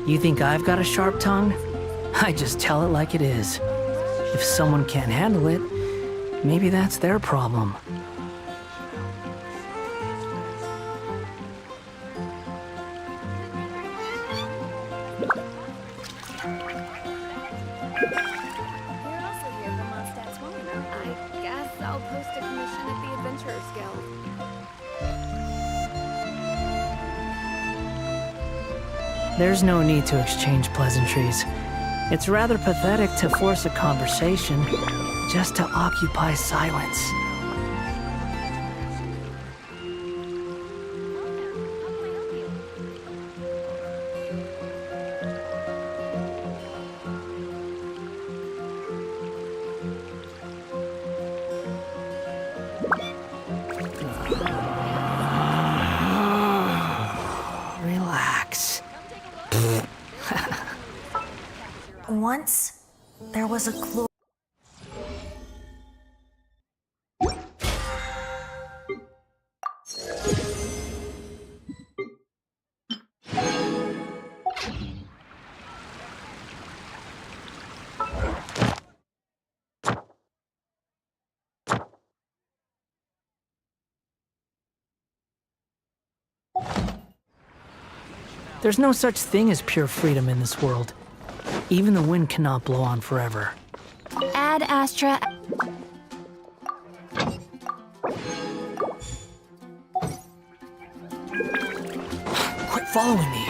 You think I've got a sharp tongue? I just tell it like it is. If someone can't handle it, maybe that's their problem. There's no need to exchange pleasantries. It's rather pathetic to force a conversation just to occupy silence. Relax. Once, there was a clue. There's no such thing as pure freedom in this world. Even the wind cannot blow on forever. Ad Astra. Quit following me.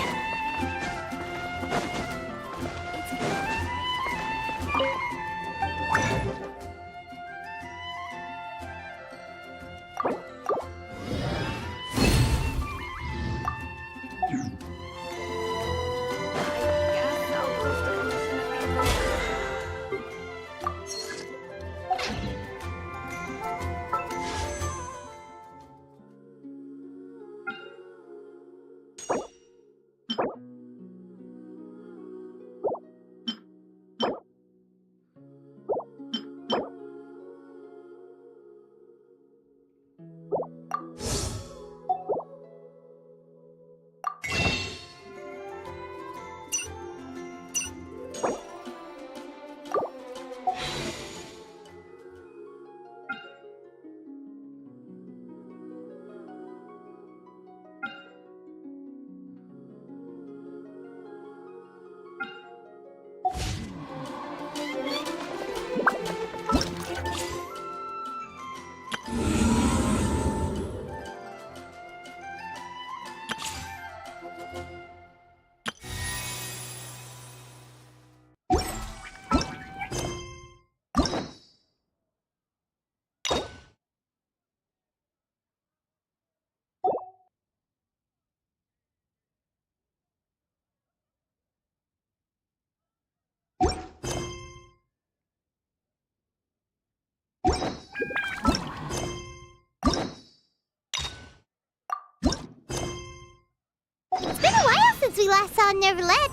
It's been a while since we last saw Neverlet.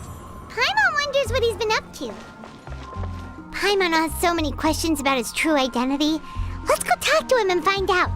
Paimon wonders what he's been up to. Paimon has so many questions about his true identity. Let's go talk to him and find out.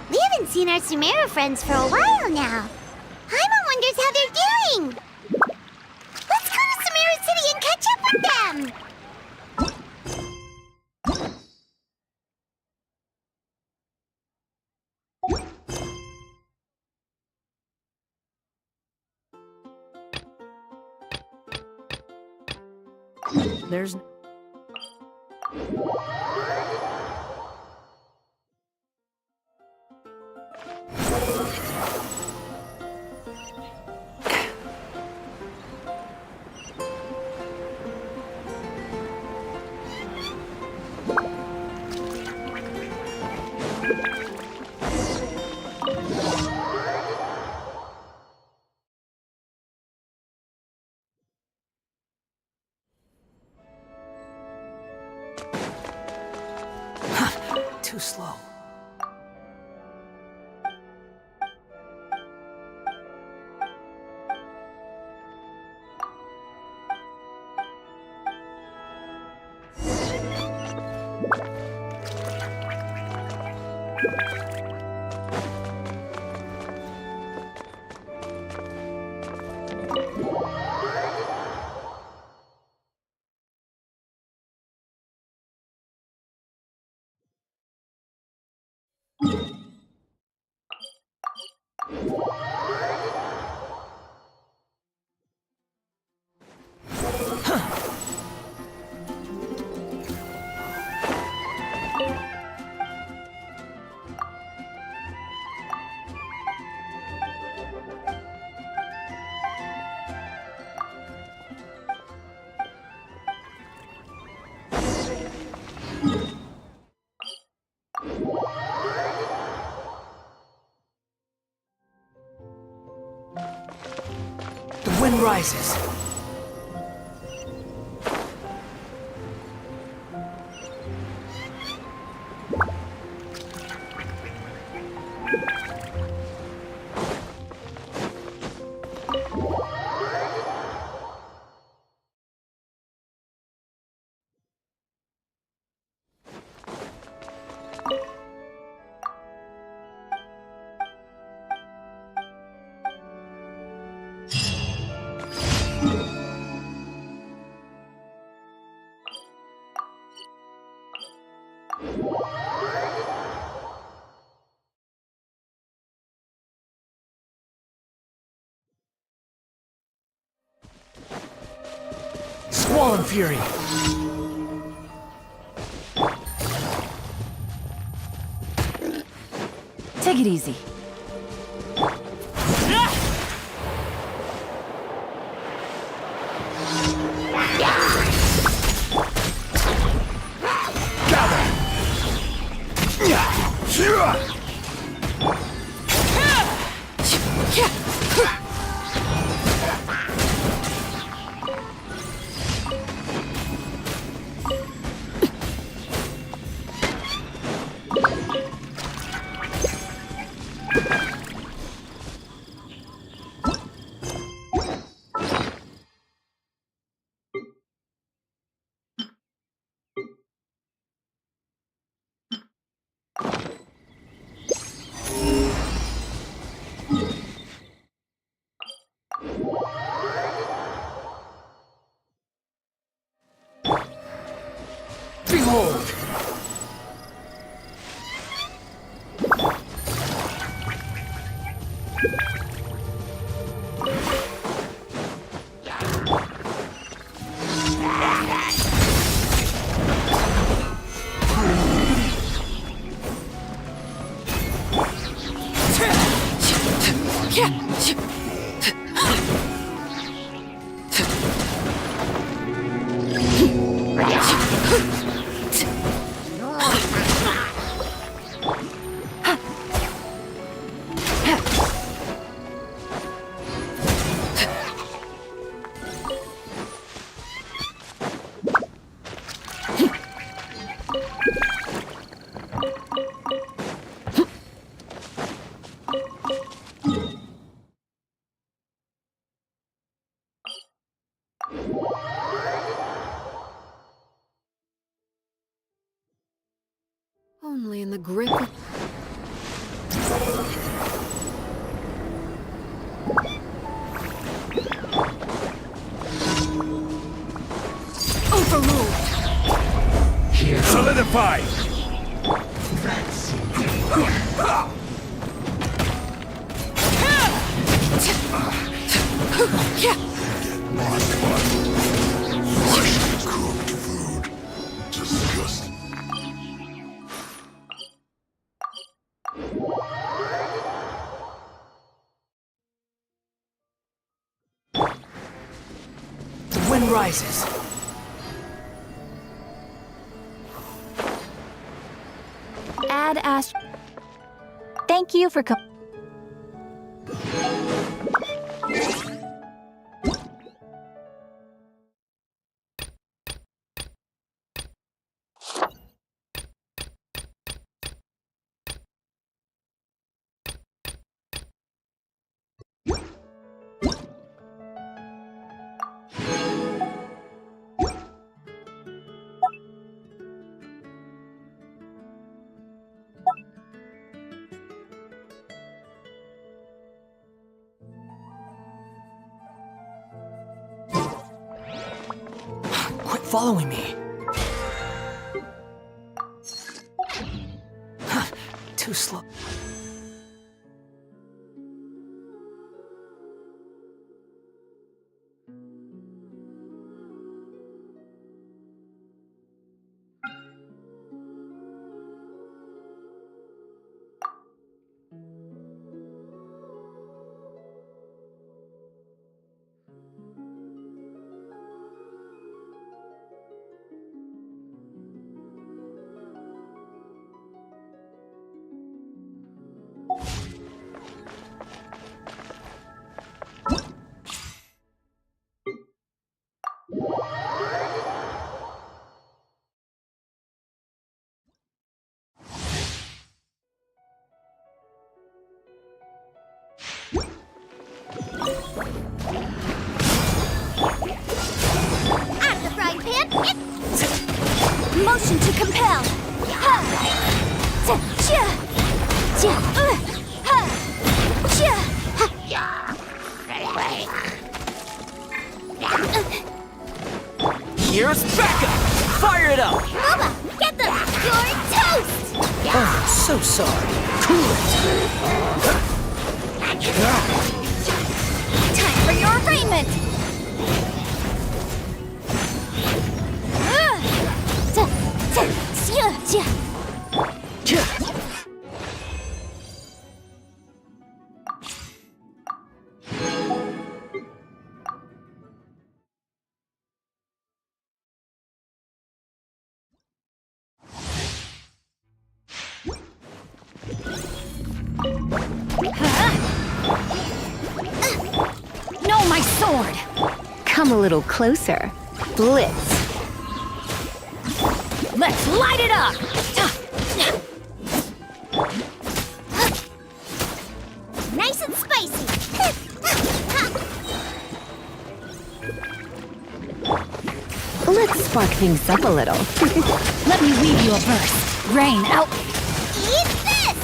We haven't seen our Sumeru friends for a while now. Paimon wonders how they're doing. Let's go to Sumeru City and catch up with them. There's... Too slow. The wind rises. Squall and Fury. Take it easy. Behold! Only in the grip of... Overruled! Here. Solidify! Mark one. wind rises. Add Ash. Thank you for coming. Quit following me. Too slow. Out of the frying pan, Motion to compel. Here's backup! Fire it up! Moba, get them! You're toast! Oh, so sorry. Cool Time for your arraignment. it! No, my sword. Come a little closer. Blitz. Let's light it up. Nice and spicy! Let's spark things up a little. Let me weave you a verse. Rain out. Eat this!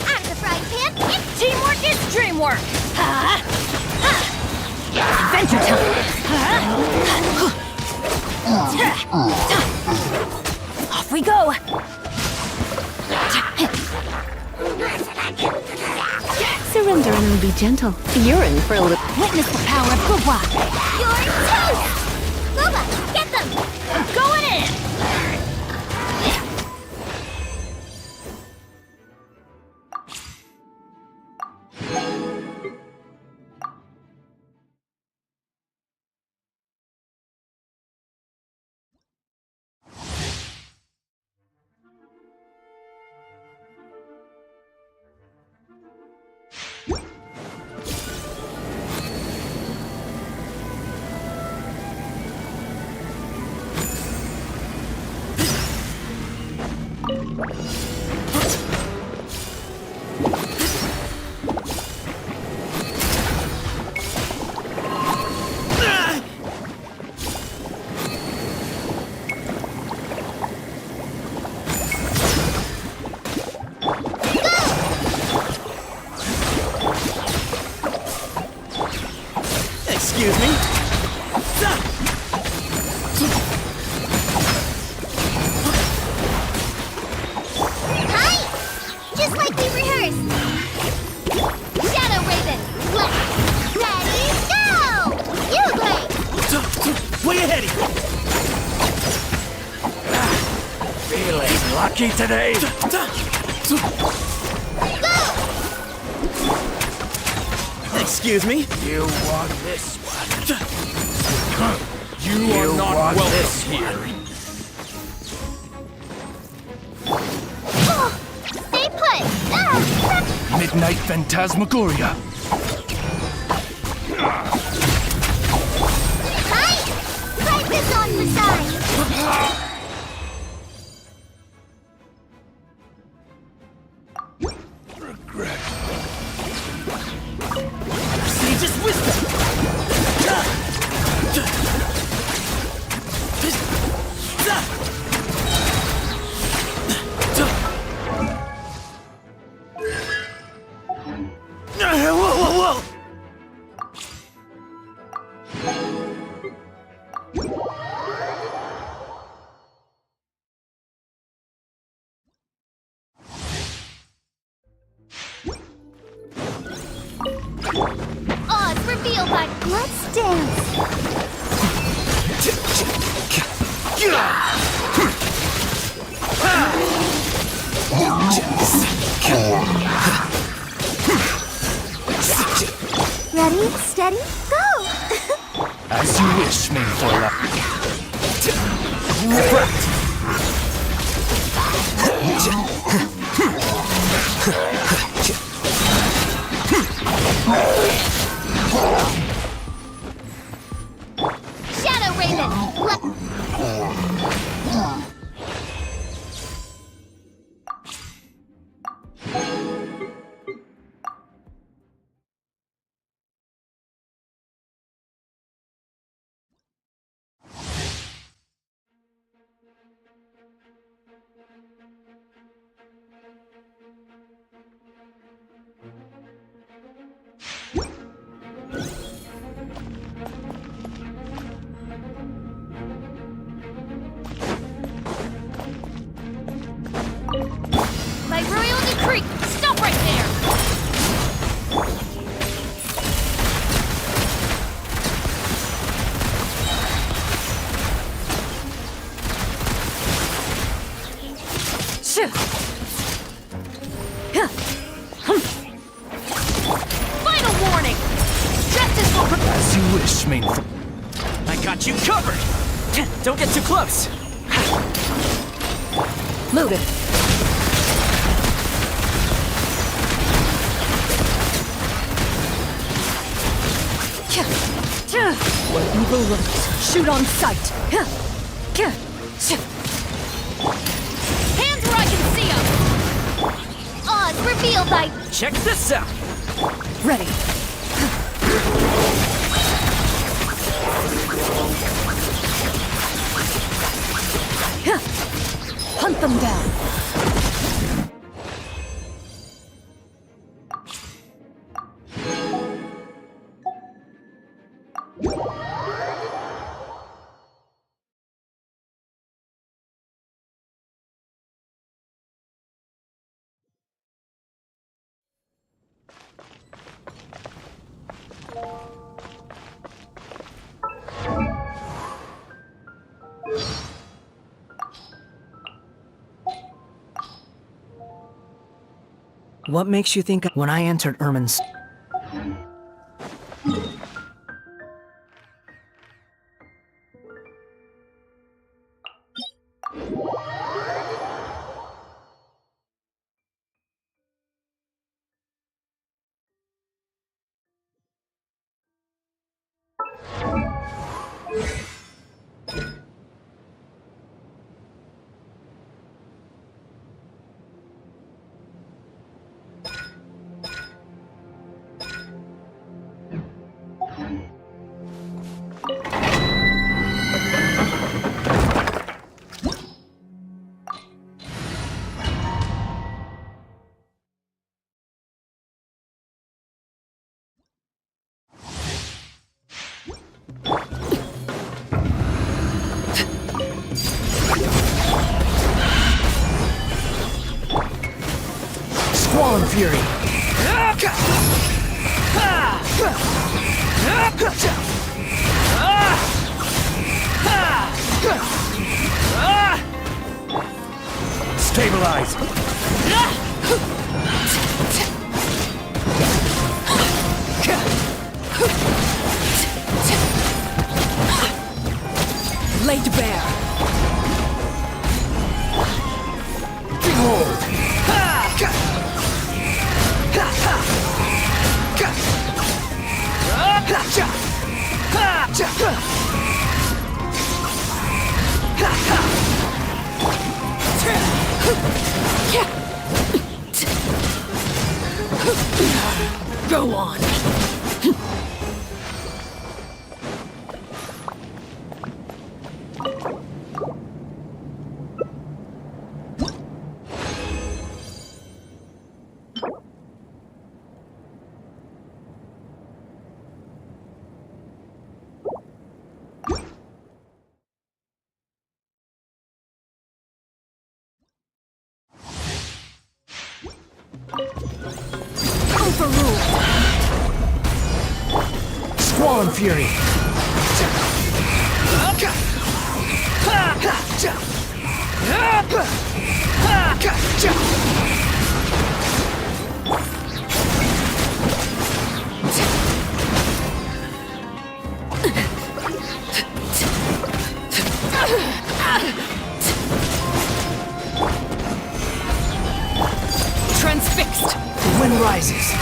Out of the frying pan, Teamwork is dreamwork. Adventure time. Off we go. Surrender and be gentle. You're in for a little. Witness the power of Gugwa. you're toast! Moba, get them! I'm going in. Excuse me? Hi! Just like we rehearsed! Shadow Raven, left! Ready, go! You great! Way ahead of you! Feeling lucky today? Go! Excuse me? You want this one? You are not welcome here. Stay put! Ah! Midnight Phantasmagoria. Hi! Try this on for size! Regret. Sage's wisdom. Whoa! Odds revealed by Let's Dance! Ready, steady, go! As you wish, main foiler. Refract. Shadow Raven! By royal decree! Stop right there! Final warning! Justice will As you wish, main foiler. I got you covered. Don't get too close. Move it. Where evil lurks, shoot on sight. Hands where I can see them! Odds revealed by Check this out. Ready. Hunt them down. What makes you think when I entered Ermin's... Squall and Fury. Stabilize. Go on. Squall Fury! Transfixed. The wind rises.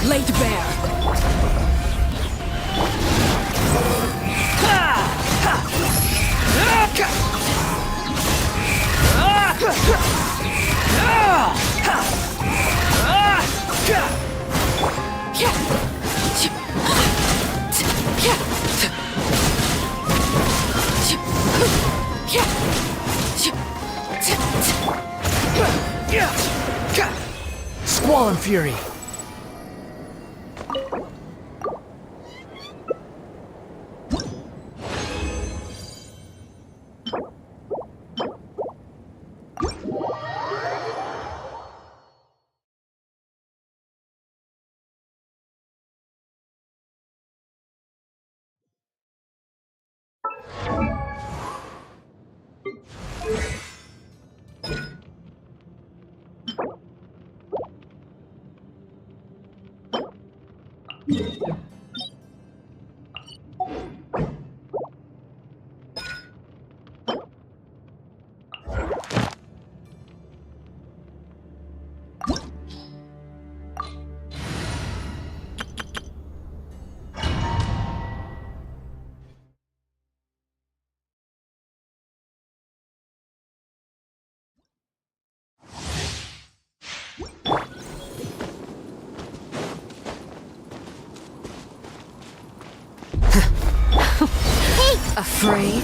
Laid bare. Squall and Fury! Afraid?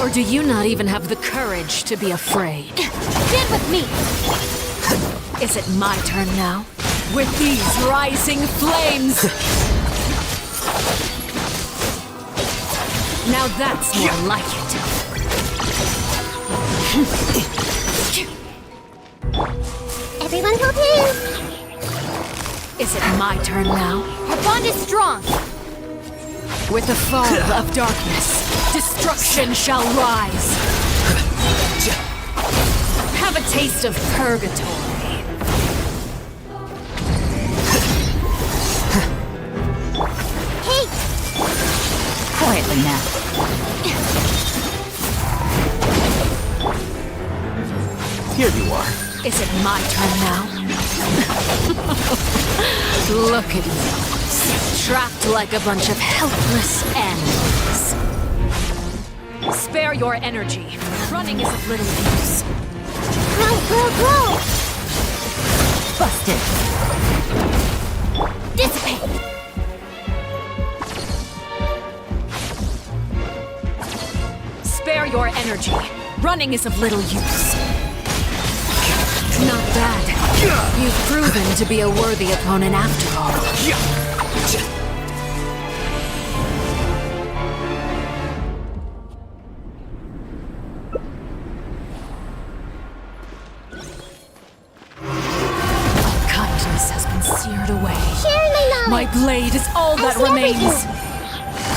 Or do you not even have the courage to be afraid? Stand with me! Is it my turn now? With these rising flames! Now that's more like it. Everyone hold hands! Is it my turn now? Our bond is strong! With the fall of darkness, destruction shall rise. Have a taste of purgatory. Hey! Quietly now. Here you are. Is it my turn now? Look at you. Trapped like a bunch of helpless animals. Spare your energy. Running is of little use. Grow! Busted. Dissipate! Spare your energy. Running is of little use. Not bad. You've proven to be a worthy opponent after all. Kindness has been seared away. Share my knowledge. My blade is all that see remains. everything.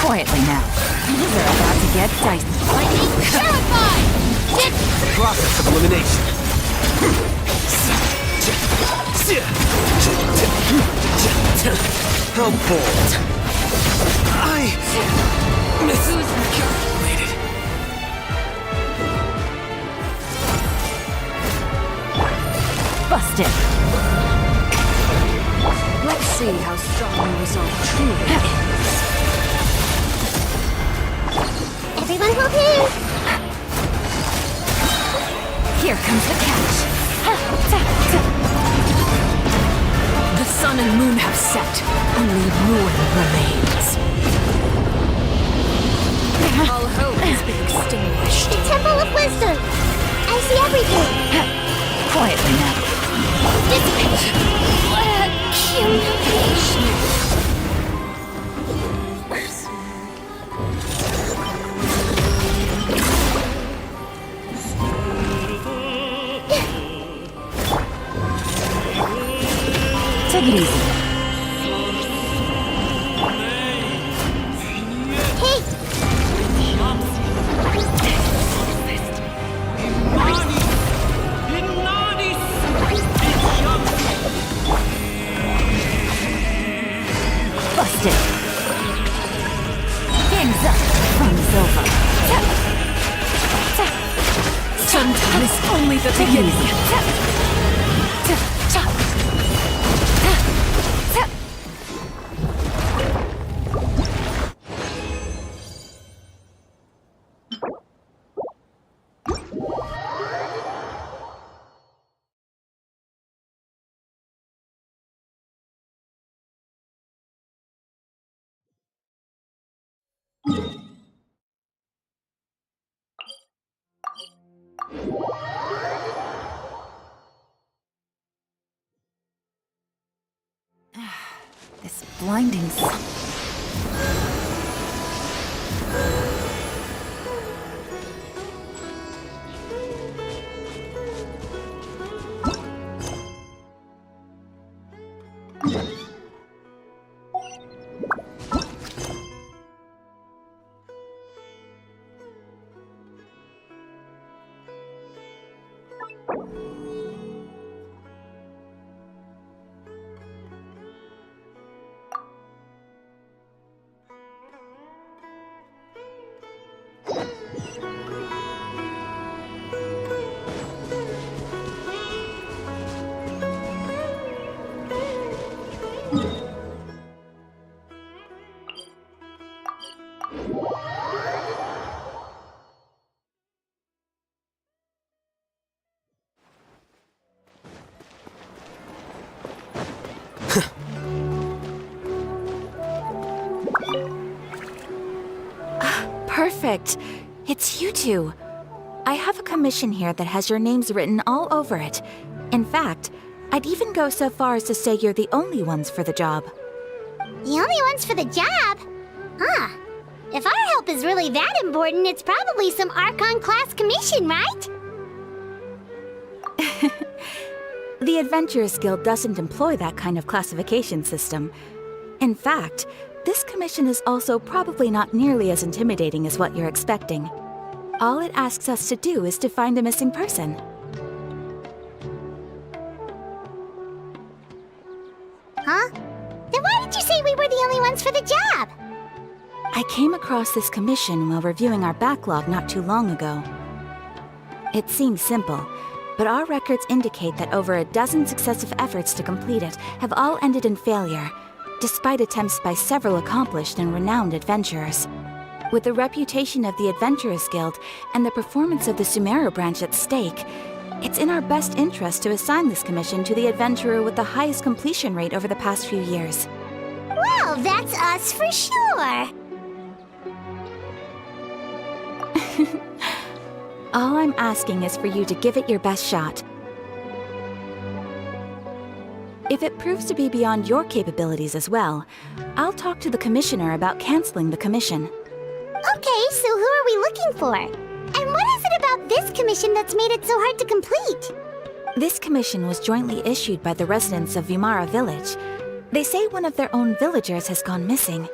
Quietly now. These are about to get dicey. Lightning terrified! The process of elimination. How bold. I miscalculated. Busted. Let's see how strong your resolve truly is. Everyone hold here. Here comes the catch. The sun and moon have set. Only ruin remains. All hope has been extinguished. The Temple of Wisdom. I see everything. Quietly now. Dissipate. Accumulation. Take it easy. Hey, Busted. Game's up. Fun's over. Sometimes only the beginning. This blinding sun. Perfect. It's you two. I have a commission here that has your names written all over it. In fact, I'd even go so far as to say you're the only ones for the job. the only ones for the job? Huh. If our help is really that important, it's probably some Archon-class commission, right? The Adventurers Guild doesn't employ that kind of classification system. In fact, this commission is also probably not nearly as intimidating as what you're expecting. All it asks us to do is to find a missing person. Huh? Then why did you say we were the only ones for the job? I came across this commission while reviewing our backlog not too long ago. It seems simple, but our records indicate that over a dozen successive efforts to complete it have all ended in failure, despite attempts by several accomplished and renowned adventurers. With the reputation of the Adventurers Guild and the performance of the Sumeru branch at stake, it's in our best interest to assign this commission to the adventurer with the highest completion rate over the past few years. Well, that's us for sure. All I'm asking is for you to give it your best shot. If it proves to be beyond your capabilities as well, I'll talk to the Commissioner about canceling the commission. Okay, so who are we looking for? And what is it about this commission that's made it so hard to complete? This commission was jointly issued by the residents of Vimara Village. They say one of their own villagers has gone missing.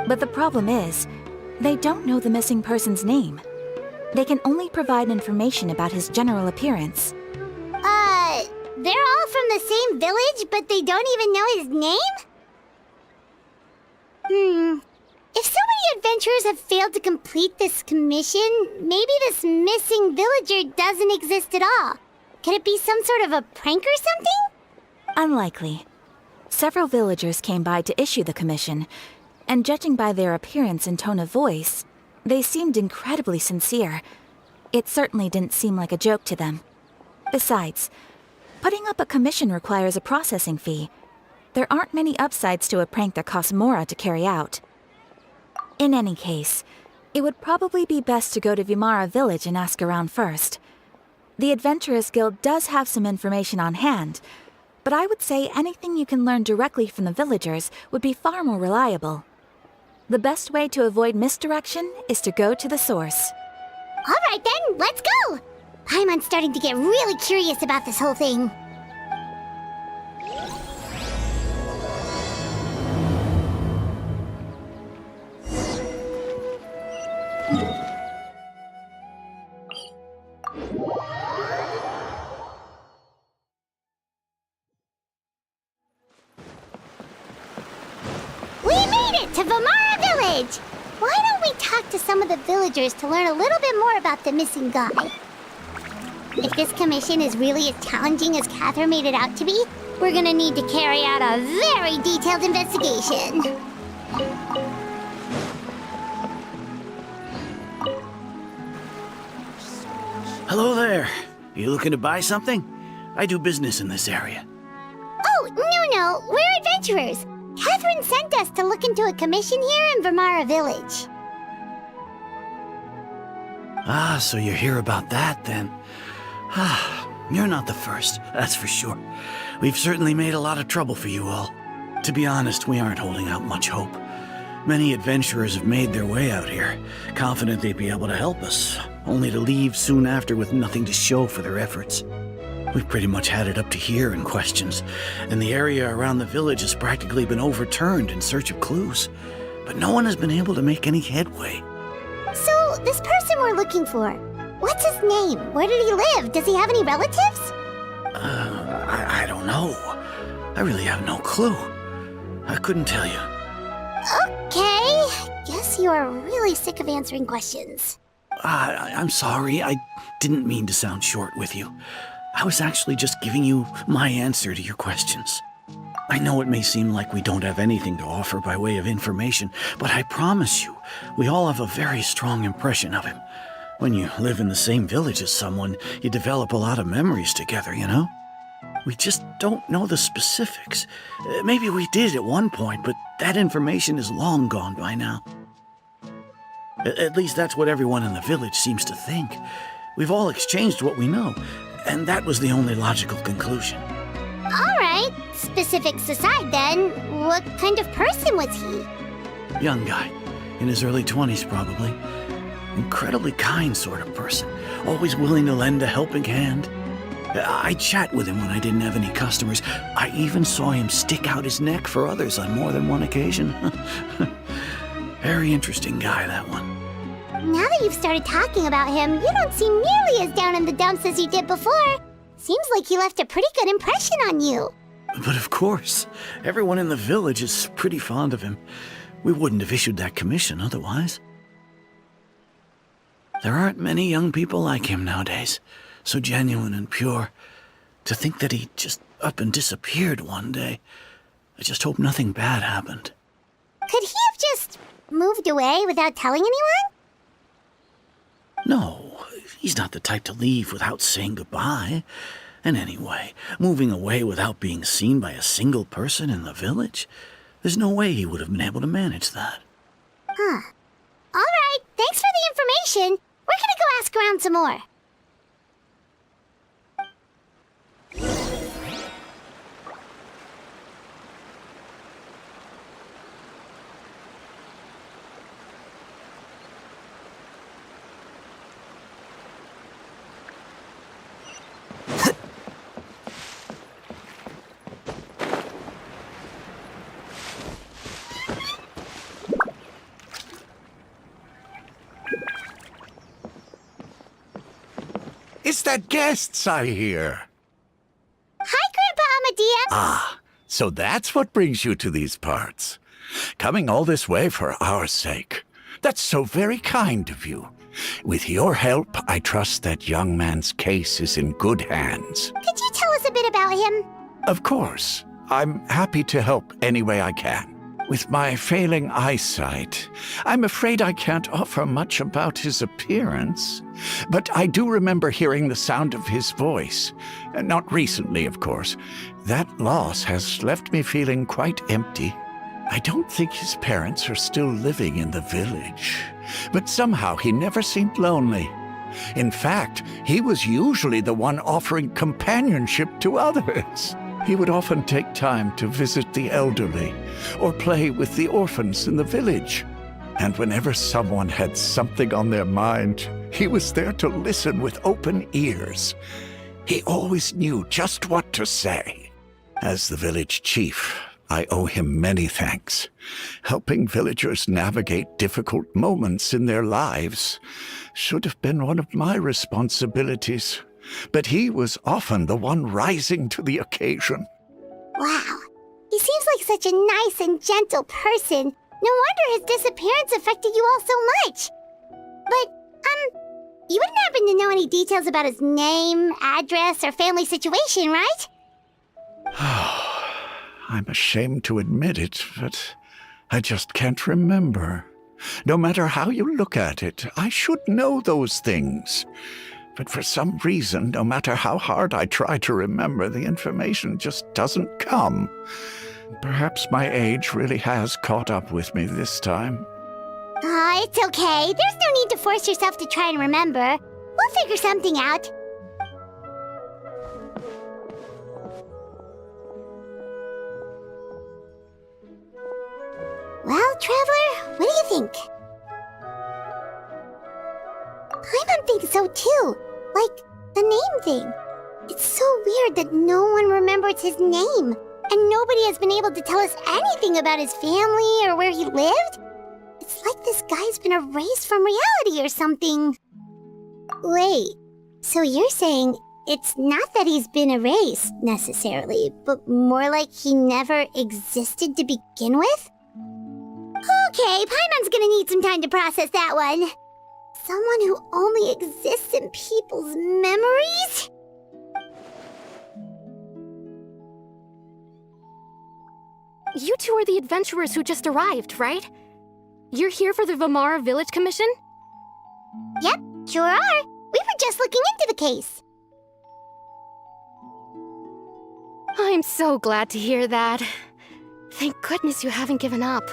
But the problem is, they don't know the missing person's name. They can only provide information about his general appearance. They're all from the same village, but they don't even know his name? If so many adventurers have failed to complete this commission, maybe this missing villager doesn't exist at all. Could it be some sort of a prank or something? Unlikely. Several villagers came by to issue the commission, and judging by their appearance and tone of voice, they seemed incredibly sincere. It certainly didn't seem like a joke to them. Besides, putting up a commission requires a processing fee. There aren't many upsides to a prank that costs Mora to carry out. In any case, it would probably be best to go to Vimara Village and ask around first. The Adventurers Guild does have some information on hand, but I would say anything you can learn directly from the villagers would be far more reliable. The best way to avoid misdirection is to go to the source. All right then, let's go! Paimon's starting to get really curious about this whole thing. We made it to Vimara Village! Why don't we talk to some of the villagers to learn a little bit more about the missing guy? If this commission is really as challenging as Catherine made it out to be, we're gonna need to carry out a very detailed investigation. Hello there. You looking to buy something? I do business in this area. Oh, no, we're adventurers. Catherine sent us to look into a commission here in Vimara Village. Ah, so you're here about that then. Ah, you're not the first, that's for sure. We've certainly made a lot of trouble for you all. To be honest, we aren't holding out much hope. Many adventurers have made their way out here, confident they'd be able to help us, only to leave soon after with nothing to show for their efforts. We've pretty much had it up to here in questions, and the area around the village has practically been overturned in search of clues. But no one has been able to make any headway. So, this person we're looking for, what's his name? Where did he live? Does he have any relatives? I don't know. I really have no clue. I couldn't tell you. Okay, guess you are really sick of answering questions. I'm sorry, I didn't mean to sound short with you. I was actually just giving you my answer to your questions. I know it may seem like we don't have anything to offer by way of information, but I promise you, we all have a very strong impression of him. When you live in the same village as someone, you develop a lot of memories together, you know? We just don't know the specifics. Maybe we did at one point, but that information is long gone by now. At least that's what everyone in the village seems to think. We've all exchanged what we know, and that was the only logical conclusion. All right, specifics aside then, what kind of person was he? Young guy, in his early 20s probably. Incredibly kind sort of person, always willing to lend a helping hand. I'd chat with him when I didn't have any customers. I even saw him stick out his neck for others on more than one occasion. Very interesting guy, that one. Now that you've started talking about him, you don't seem nearly as down in the dumps as you did before. Seems like he left a pretty good impression on you. But of course, everyone in the village is pretty fond of him. We wouldn't have issued that commission otherwise. There aren't many young people like him nowadays, so genuine and pure. To think that he just up and disappeared one day. I just hope nothing bad happened. Could he have just moved away without telling anyone? No, he's not the type to leave without saying goodbye. And anyway, moving away without being seen by a single person in the village, there's no way he would have been able to manage that. Huh. All right, thanks for the information. We're gonna go ask around some more. It's the guests I hear. Hi, Grandpa Amadia. Ah, so that's what brings you to these parts. Coming all this way for our sake. That's so very kind of you. With your help, I trust that young man's case is in good hands. Could you tell us a bit about him? Of course. I'm happy to help any way I can. With my failing eyesight, I'm afraid I can't offer much about his appearance. But I do remember hearing the sound of his voice. Not recently, of course. That loss has left me feeling quite empty. I don't think his parents are still living in the village. But somehow he never seemed lonely. In fact, he was usually the one offering companionship to others. He would often take time to visit the elderly or play with the orphans in the village. And whenever someone had something on their mind, he was there to listen with open ears. He always knew just what to say. As the village chief, I owe him many thanks. Helping villagers navigate difficult moments in their lives should have been one of my responsibilities. But he was often the one rising to the occasion. Wow. He seems like such a nice and gentle person. No wonder his disappearance affected you all so much. But, you wouldn't happen to know any details about his name, address, or family situation, right? I'm ashamed to admit it, but I just can't remember. No matter how you look at it, I should know those things. But for some reason, no matter how hard I try to remember, the information just doesn't come. Perhaps my age really has caught up with me this time. It's okay. There's no need to force yourself to try and remember. We'll figure something out. Well, Traveler, what do you think? Paimon thinks so too. Like, the name thing. It's so weird that no one remembers his name. And nobody has been able to tell us anything about his family or where he lived. It's like this guy's been erased from reality or something. Wait, so you're saying it's not that he's been erased, necessarily, but more like he never existed to begin with? Okay, Paimon's gonna need some time to process that one. Someone who only exists in people's memories? You two are the adventurers who just arrived, right? You're here for the Vamara Village Commission? Yep, sure are. We were just looking into the case. I'm so glad to hear that. Thank goodness you haven't given up.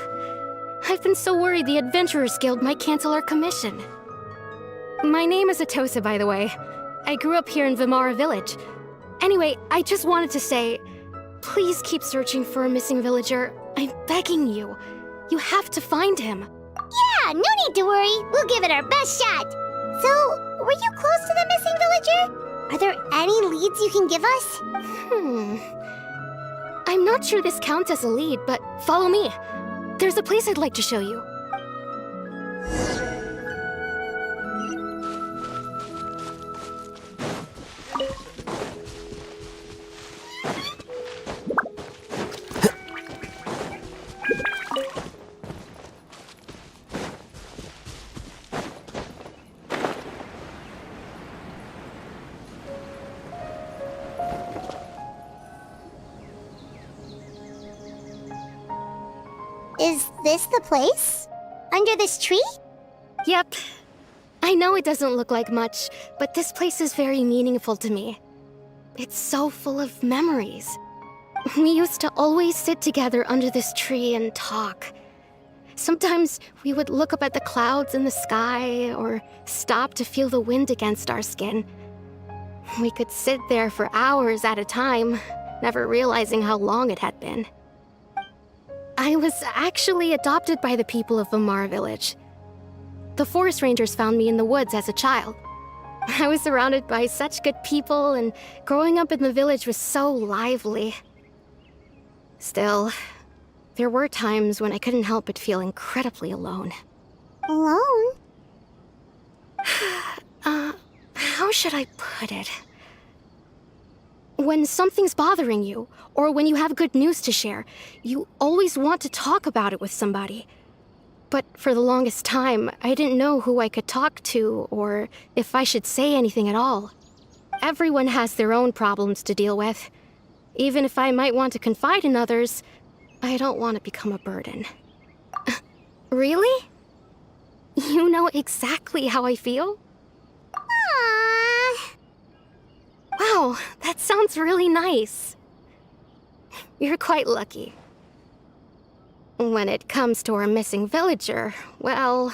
I've been so worried the Adventurers Guild might cancel our commission. My name is Atosa, by the way. I grew up here in Vamara Village. Anyway, I just wanted to say, please keep searching for a missing villager. I'm begging you. You have to find him. Yeah, no need to worry. We'll give it our best shot. So, were you close to the missing villager? Are there any leads you can give us? I'm not sure this counts as a lead, but follow me. There's a place I'd like to show you. Is this the place? Under this tree? Yep. I know it doesn't look like much, but this place is very meaningful to me. It's so full of memories. We used to always sit together under this tree and talk. Sometimes we would look up at the clouds in the sky or stop to feel the wind against our skin. We could sit there for hours at a time, never realizing how long it had been. I was actually adopted by the people of Vamara Village. The forest rangers found me in the woods as a child. I was surrounded by such good people, and growing up in the village was so lively. Still, there were times when I couldn't help but feel incredibly alone. Alone? How should I put it? When something's bothering you, or when you have good news to share, you always want to talk about it with somebody. But for the longest time, I didn't know who I could talk to, or if I should say anything at all. Everyone has their own problems to deal with. Even if I might want to confide in others, I don't want to become a burden. Really? You know exactly how I feel? Aww. Wow, that sounds really nice. You're quite lucky. When it comes to our missing villager, well,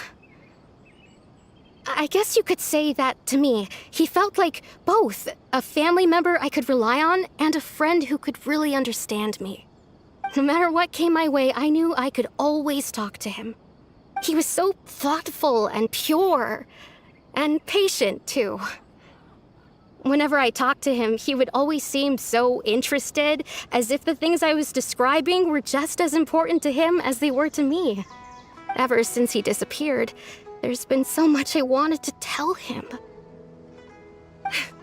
I guess you could say that to me. He felt like both a family member I could rely on and a friend who could really understand me. No matter what came my way, I knew I could always talk to him. He was so thoughtful and pure, and patient, too. Whenever I talked to him, he would always seem so interested, as if the things I was describing were just as important to him as they were to me. Ever since he disappeared, there's been so much I wanted to tell him.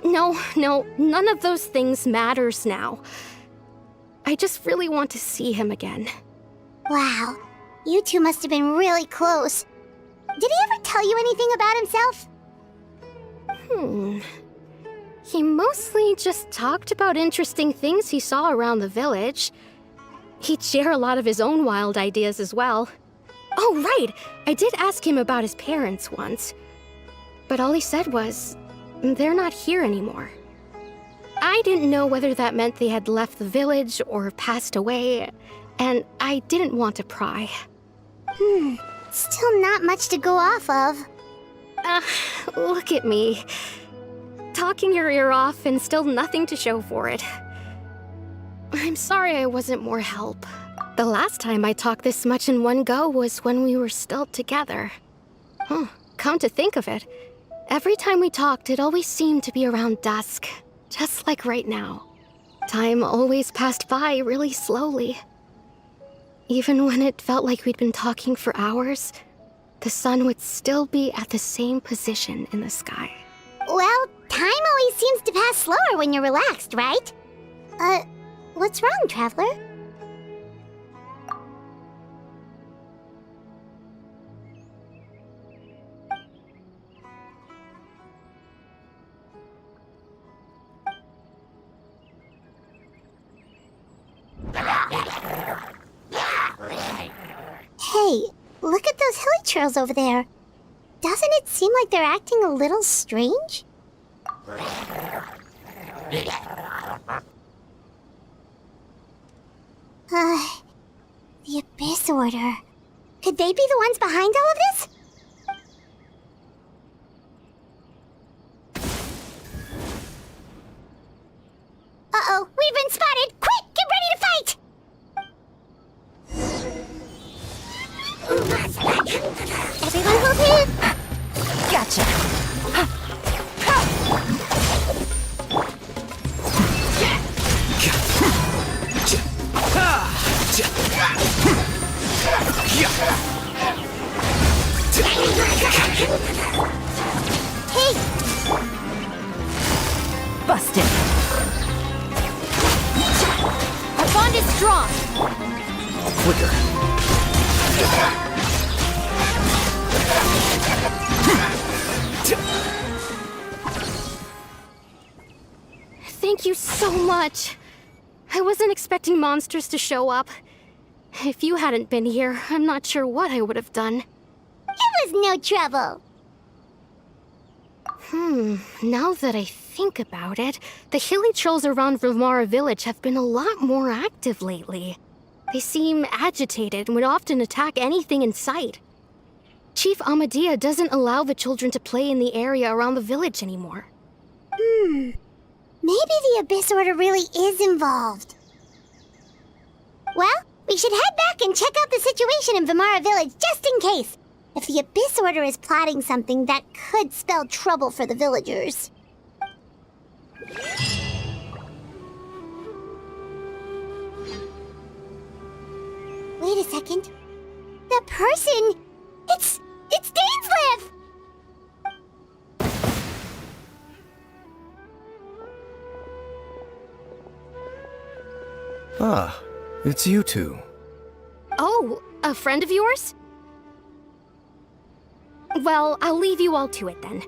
No, none of those things matters now. I just really want to see him again. Wow, you two must have been really close. Did he ever tell you anything about himself? He mostly just talked about interesting things he saw around the village. He'd share a lot of his own wild ideas as well. Oh, right! I did ask him about his parents once. But all he said was, they're not here anymore. I didn't know whether that meant they had left the village or passed away, and I didn't want to pry. Still not much to go off of. Look at me. Talking your ear off and still nothing to show for it. I'm sorry I wasn't more help. The last time I talked this much in one go was when we were still together. Come to think of it, every time we talked, it always seemed to be around dusk, just like right now. Time always passed by really slowly. Even when it felt like we'd been talking for hours, the sun would still be at the same position in the sky. Well, time always seems to pass slower when you're relaxed, right? What's wrong, Traveler? Hey, look at those hilly trails over there. Doesn't it seem like they're acting a little strange? The Abyss Order. Could they be the ones behind all of this? Uh-oh, we've been spotted! Quick, get ready to fight! Everyone hold him! Gotcha. Hey! Busted. Our bond is strong. Quicker. Thank you so much. I wasn't expecting monsters to show up. If you hadn't been here, I'm not sure what I would have done. It was no trouble. Now that I think about it, the hilly trolls around Vamara Village have been a lot more active lately. They seem agitated and would often attack anything in sight. Chief Amadea doesn't allow the children to play in the area around the village anymore. Maybe the Abyss Order really is involved. Well, we should head back and check out the situation in Vimara Village just in case. If the Abyss Order is plotting something that could spell trouble for the villagers. Wait a second. That person... It's Dainsleif! Ah, it's you two. Oh, a friend of yours? Well, I'll leave you all to it then.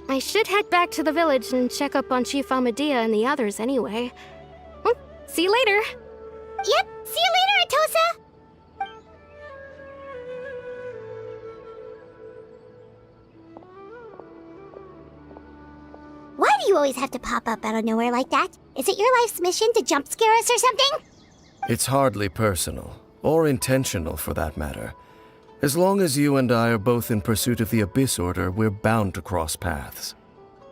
I should head back to the village and check up on Chief Amadea and the others anyway. Well, see you later. Yep, see you later, Atosa! Why do you always have to pop up out of nowhere like that? Is it your life's mission to jump scare us or something? It's hardly personal, or intentional for that matter. As long as you and I are both in pursuit of the Abyss Order, we're bound to cross paths.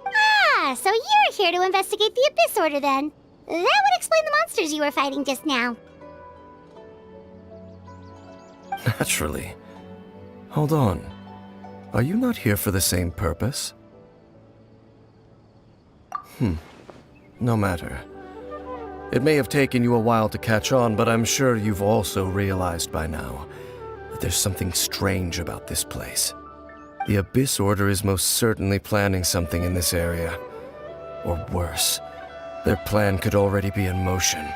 Ah, so you're here to investigate the Abyss Order then. That would explain the monsters you were fighting just now. Naturally. Hold on. Are you not here for the same purpose? No matter. It may have taken you a while to catch on, but I'm sure you've also realized by now that there's something strange about this place. The Abyss Order is most certainly planning something in this area. Or worse, their plan could already be in motion.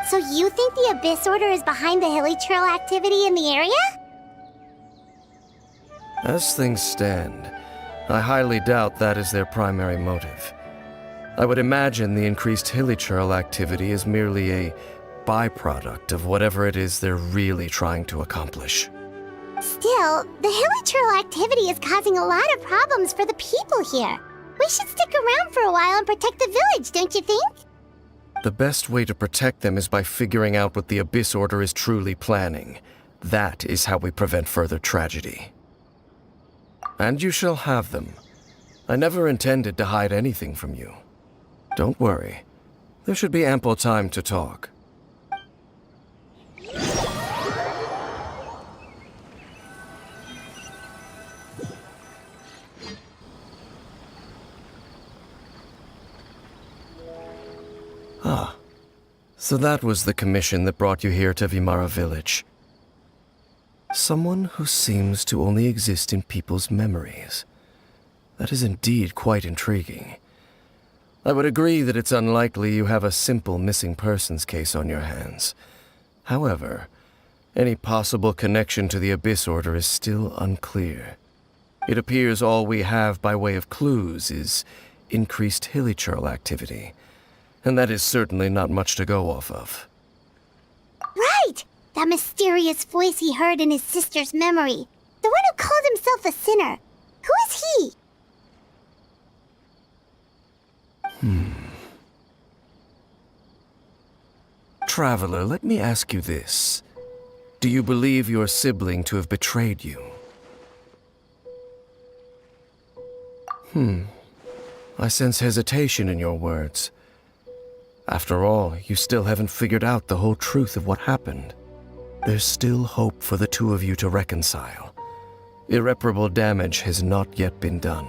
So you think the Abyss Order is behind the hilly trail activity in the area? As things stand, I highly doubt that is their primary motive. I would imagine the increased hilichurl activity is merely a byproduct of whatever it is they're really trying to accomplish. Still, the hilichurl activity is causing a lot of problems for the people here. We should stick around for a while and protect the village, don't you think? The best way to protect them is by figuring out what the Abyss Order is truly planning. That is how we prevent further tragedy. And you shall have them. I never intended to hide anything from you. Don't worry. There should be ample time to talk. Ah, so that was the commission that brought you here to Vimara Village. Someone who seems to only exist in people's memories. That is indeed quite intriguing. I would agree that it's unlikely you have a simple missing persons case on your hands. However, any possible connection to the Abyss Order is still unclear. It appears all we have by way of clues is increased hilichurl activity, and that is certainly not much to go off of. Right! That mysterious voice he heard in his sister's memory. The one who called himself a sinner. Who is he? Traveler, let me ask you this. Do you believe your sibling to have betrayed you? I sense hesitation in your words. After all, you still haven't figured out the whole truth of what happened. There's still hope for the two of you to reconcile. Irreparable damage has not yet been done.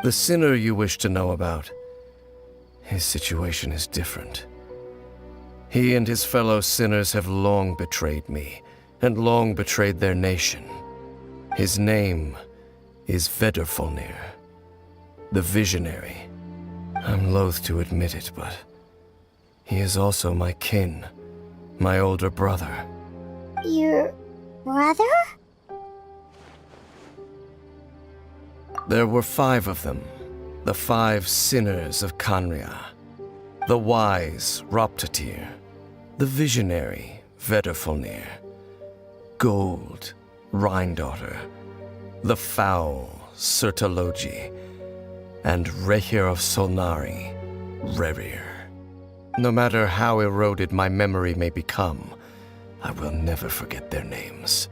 The sinner you wish to know about, his situation is different. He and his fellow sinners have long betrayed me, and long betrayed their nation. His name is Vedrfolnir, the Visionary. I'm loath to admit it, but he is also my kin, my older brother. Your brother? There were 5 of them, the 5 sinners of Kanria. The wise, Roptatir. The visionary, Vedrfolnir. Gold, Rhine-daughter. The foul, Sertologi. And Rehir of Solnari, Rerir. No matter how eroded my memory may become, I will never forget their names.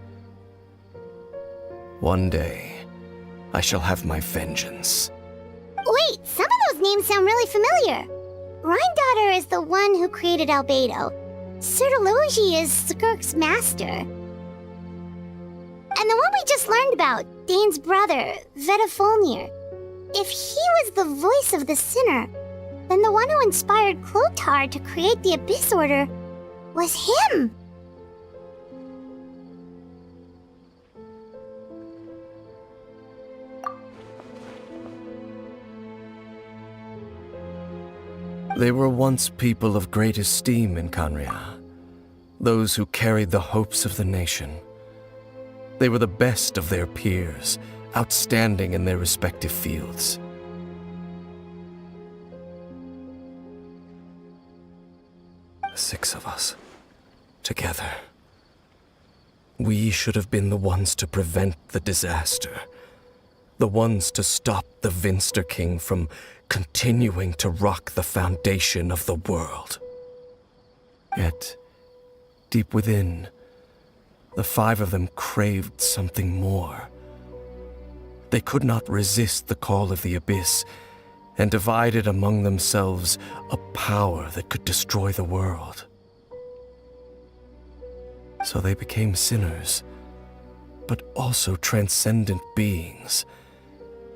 One day, I shall have my vengeance. Wait, some of those names sound really familiar. Rhine-daughter is the one who created Albedo. Sertologi is Skirk's master. And the one we just learned about, Dane's brother, Vetafolnir. If he was the voice of the sinner, then the one who inspired Clothar to create the Abyss Order was him! They were once people of great esteem in Khaenri'ah, those who carried the hopes of the nation. They were the best of their peers, outstanding in their respective fields. The 6 of us, together. We should have been the ones to prevent the disaster. The ones to stop the Vinster King from continuing to rock the foundation of the world. Yet, deep within, the 5 of them craved something more. They could not resist the call of the Abyss, and divided among themselves a power that could destroy the world. So they became sinners, but also transcendent beings,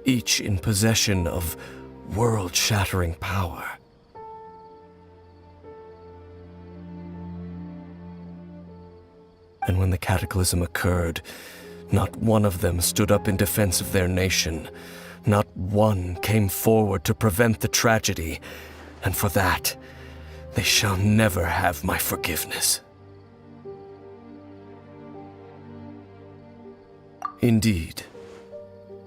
each in possession of world-shattering power. And when the cataclysm occurred, not one of them stood up in defense of their nation. Not one came forward to prevent the tragedy, and for that, they shall never have my forgiveness. Indeed,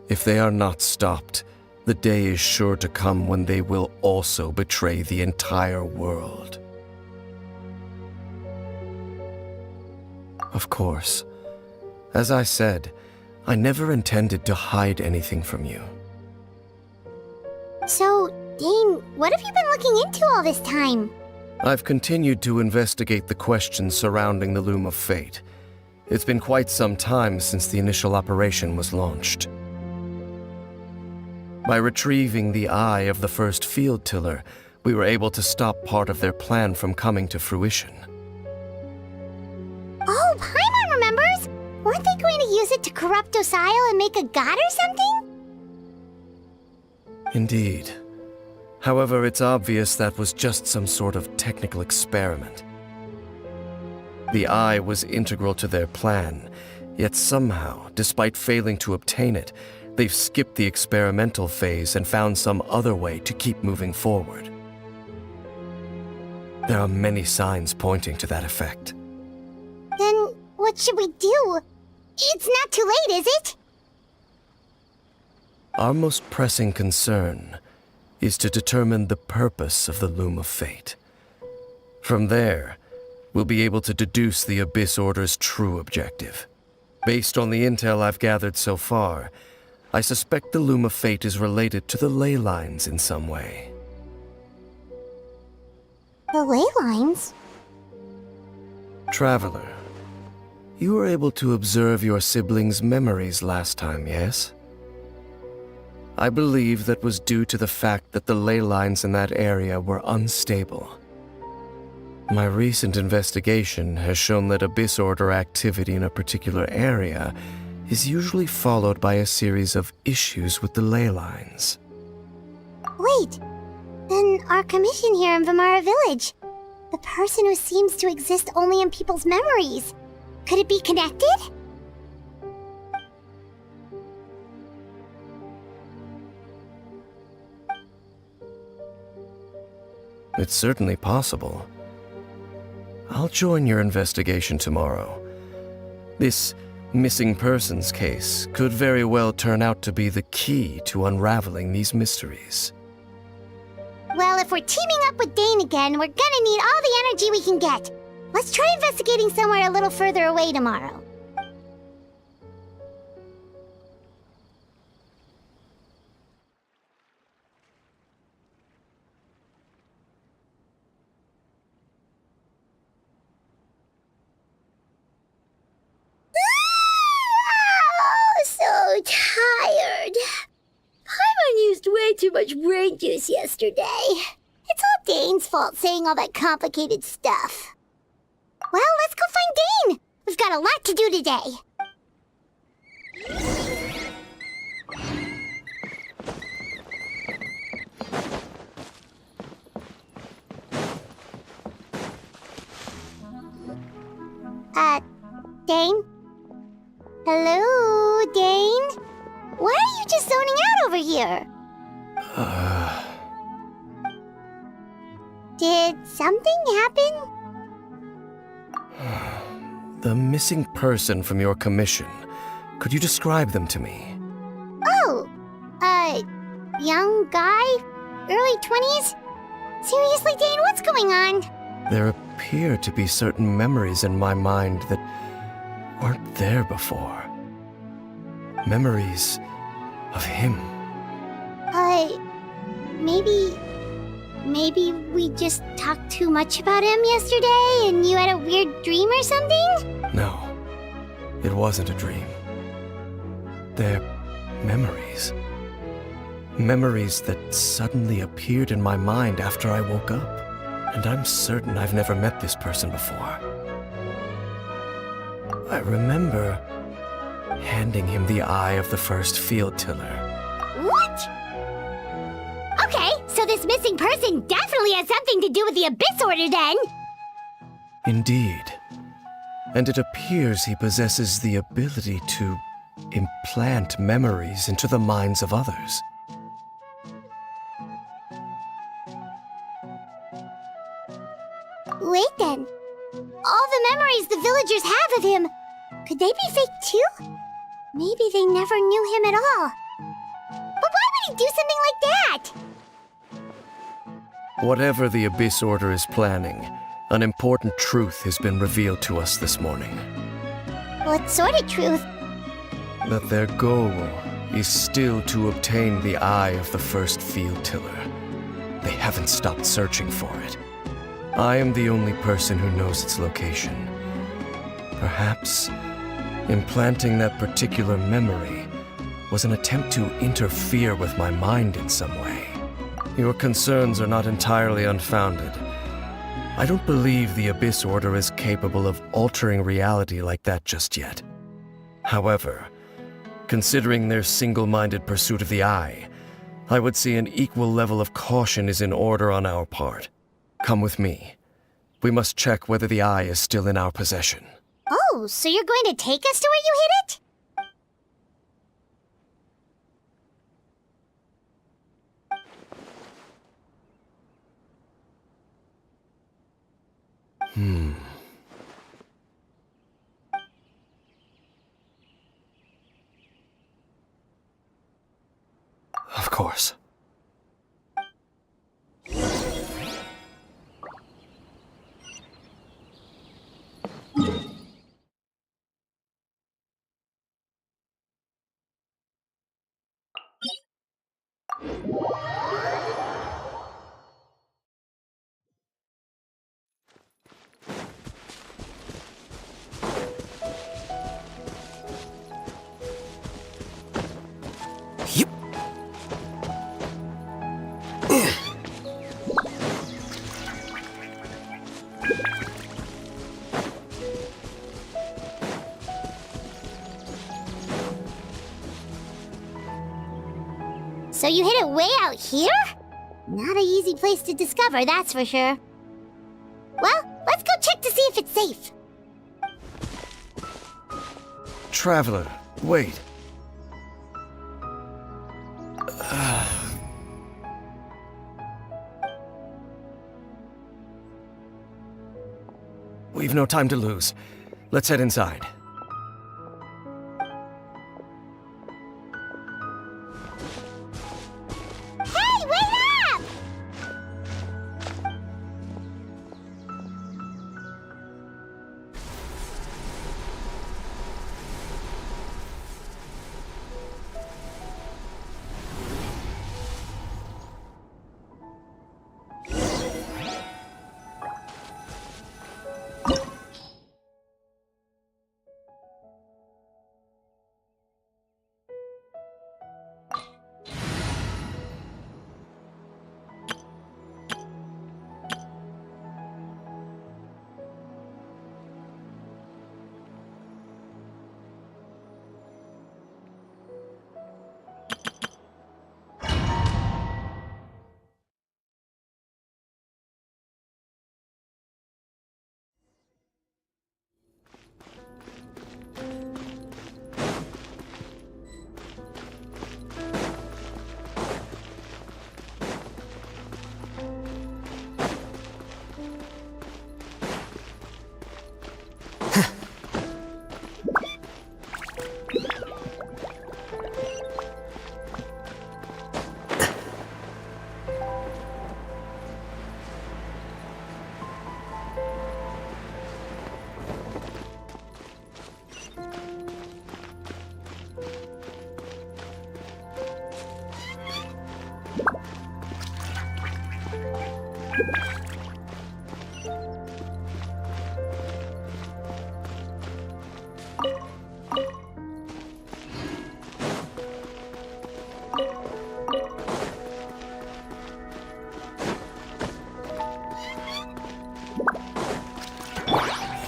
if they are not stopped, the day is sure to come when they will also betray the entire world. Of course, as I said, I never intended to hide anything from you. So, Dane, what have you been looking into all this time? I've continued to investigate the questions surrounding the Loom of Fate. It's been quite some time since the initial operation was launched. By retrieving the eye of the first field tiller, we were able to stop part of their plan from coming to fruition. Oh, Paimon remembers! Weren't they going to use it to corrupt Docile and make a god or something? Indeed. However, it's obvious that was just some sort of technical experiment. The eye was integral to their plan, yet somehow, despite failing to obtain it, they've skipped the experimental phase and found some other way to keep moving forward. There are many signs pointing to that effect. Then, what should we do? It's not too late, is it? Our most pressing concern is to determine the purpose of the Loom of Fate. From there, we'll be able to deduce the Abyss Order's true objective. Based on the intel I've gathered so far, I suspect the Loom of Fate is related to the ley lines in some way. The ley lines? Traveler, you were able to observe your siblings' memories last time, yes? I believe that was due to the fact that the ley lines in that area were unstable. My recent investigation has shown that Abyss Order activity in a particular area is usually followed by a series of issues with the ley lines. Wait, then our commission here in Vimara Village, the person who seems to exist only in people's memories, could it be connected? It's certainly possible. I'll join your investigation tomorrow. This missing persons case could very well turn out to be the key to unraveling these mysteries. Well, if we're teaming up with Dane again, we're gonna need all the energy we can get. Let's try investigating somewhere a little further away tomorrow. so tired. Paimon used way too much brain juice yesterday. It's all Dane's fault saying all that complicated stuff. Well, let's go find Dane. We've got a lot to do today. Dane? Hello, Dane? Why are you just zoning out over here? Did something happen? The missing person from your commission. Could you describe them to me? Oh, young guy? Early 20s? Seriously, Dane, what's going on? There appear to be certain memories in my mind that weren't there before. Memories of him. Maybe we just talked too much about him yesterday and you had a weird dream or something? No, it wasn't a dream. They're memories. Memories that suddenly appeared in my mind after I woke up. And I'm certain I've never met this person before. I remember handing him the eye of the first field tiller. What? Okay, so this missing person definitely has something to do with the Abyss Order then! Indeed. And it appears he possesses the ability to implant memories into the minds of others. Wait then. All the memories the villagers have of him, could they be fake too? Maybe they never knew him at all. But why would he do something like that? Whatever the Abyss Order is planning, an important truth has been revealed to us this morning. What sort of truth? That their goal is still to obtain the eye of the first field tiller. They haven't stopped searching for it. I am the only person who knows its location. Perhaps implanting that particular memory was an attempt to interfere with my mind in some way. Your concerns are not entirely unfounded. I don't believe the Abyss Order is capable of altering reality like that just yet. However, considering their single-minded pursuit of the eye, I would say an equal level of caution is in order on our part. Come with me. We must check whether the eye is still in our possession. Oh, so you're going to take us to where you hid it? Of course. So you hid it way out here? Not an easy place to discover, that's for sure. Well, let's go check to see if it's safe. Traveler, wait. We've no time to lose. Let's head inside. Hey, wait up!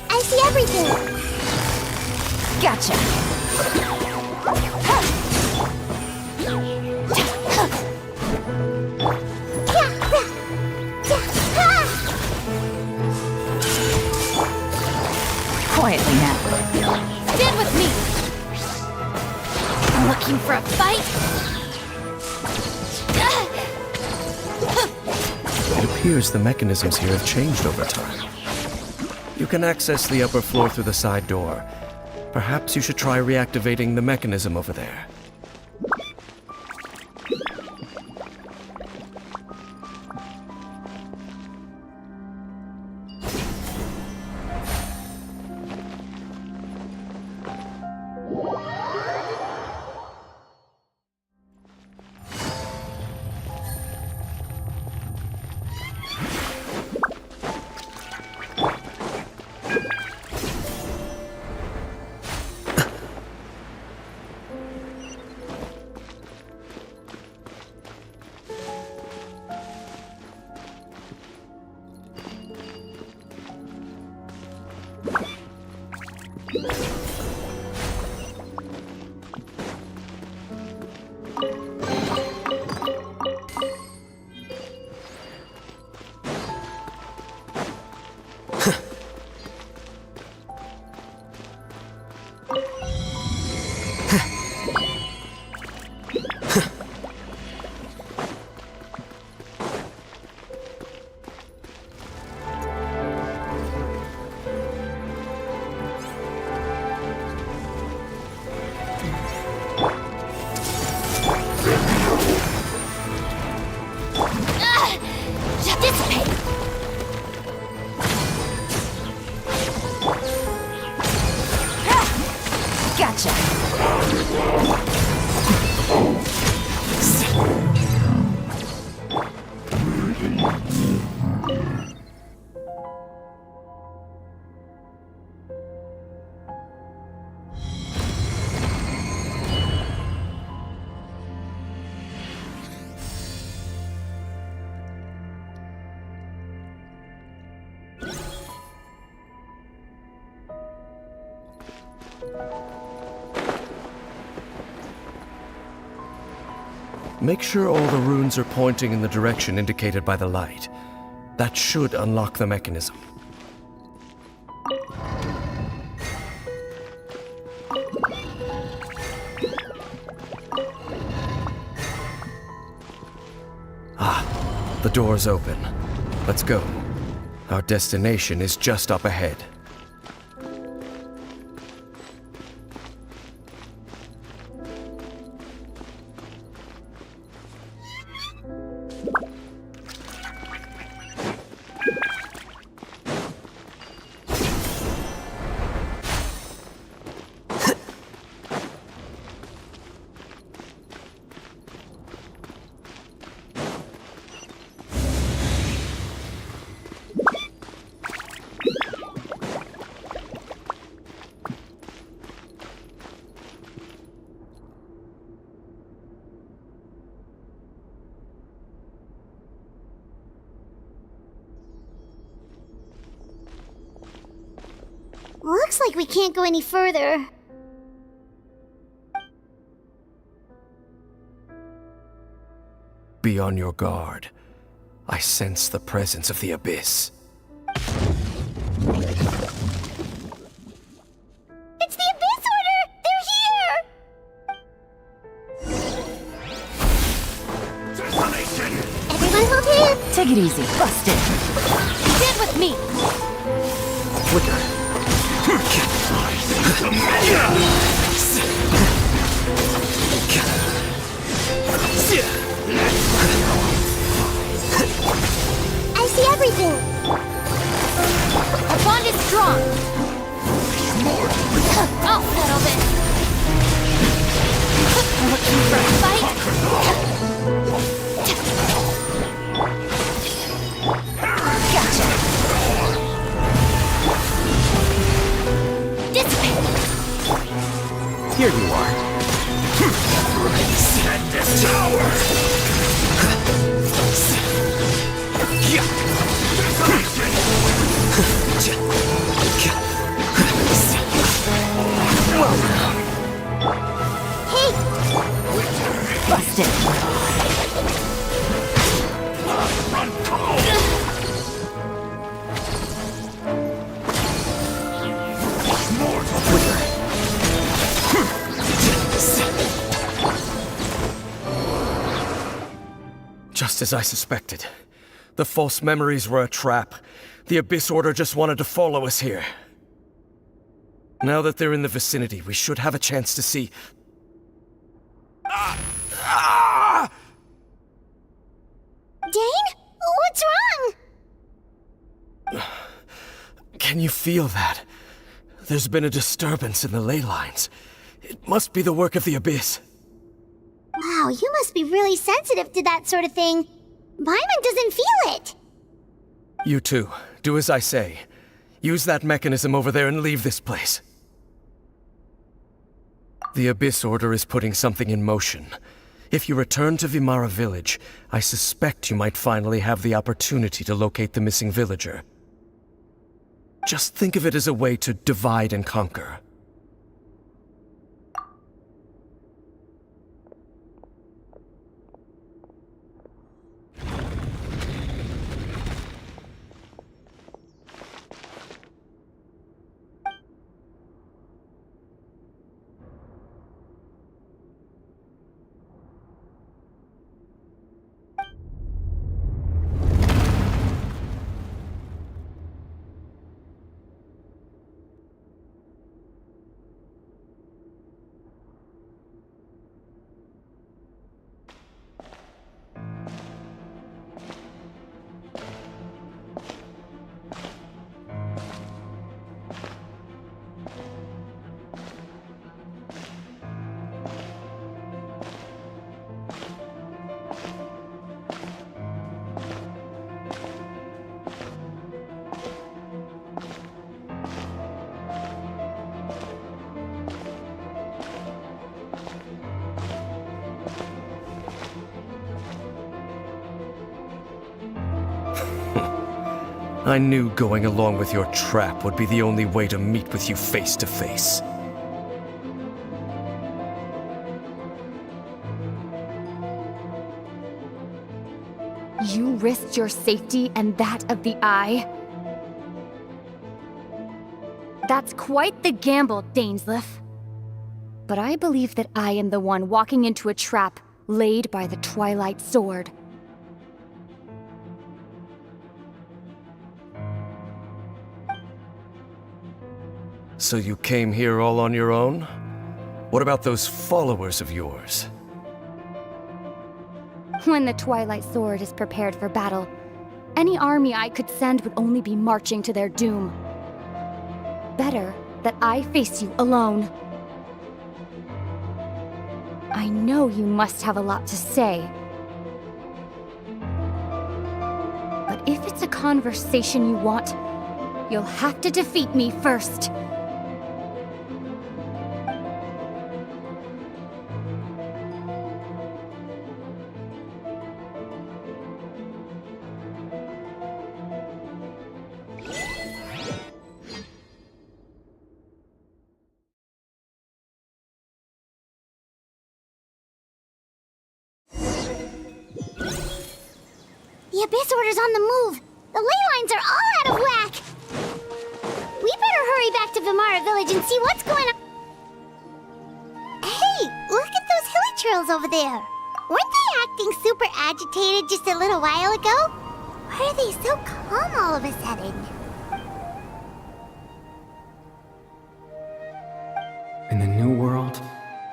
I see everything. Gotcha. Quietly now. Stand with me! Looking for a fight? It appears the mechanisms here have changed over time. You can access the upper floor through the side door. Perhaps you should try reactivating the mechanism over there. Make sure all the runes are pointing in the direction indicated by the light. That should unlock the mechanism. Ah, the door's open. Let's go. Our destination is just up ahead. Looks like we can't go any further. Be on your guard. I sense the presence of the abyss. It's the Abyss Order! They're here! Everyone hold hands! Take it easy. Bust it. Stand with me! Flicker. I see everything! Our bond is strong! I'll settle this! Looking for a fight? here you are. Send this tower! Hey! Busted. Run, Cole! Just as I suspected. The false memories were a trap. The Abyss Order just wanted to follow us here. Now that they're in the vicinity, we should have a chance to see... Dane? What's wrong? Can you feel that? There's been a disturbance in the ley lines. It must be the work of the Abyss. Wow, you must be really sensitive to that sort of thing. Paimon doesn't feel it. You too. Do as I say. Use that mechanism over there and leave this place. The Abyss Order is putting something in motion. If you return to Vimara Village, I suspect you might finally have the opportunity to locate the missing villager. Just think of it as a way to divide and conquer. I knew going along with your trap would be the only way to meet with you face to face. You risked your safety and that of the Eye? That's quite the gamble, Dainsleif. But I believe that I am the one walking into a trap laid by the Twilight Sword. So you came here all on your own? What about those followers of yours? When the Twilight Sword is prepared for battle, any army I could send would only be marching to their doom. Better that I face you alone. I know you must have a lot to say. But if it's a conversation you want, you'll have to defeat me first. The Abyss Order's on the move. The ley lines are all out of whack. We better hurry back to Vimara Village and see what's going on. Hey, look at those hilly trails over there. Weren't they acting super agitated just a little while ago? Why are they so calm all of a sudden? In the New World,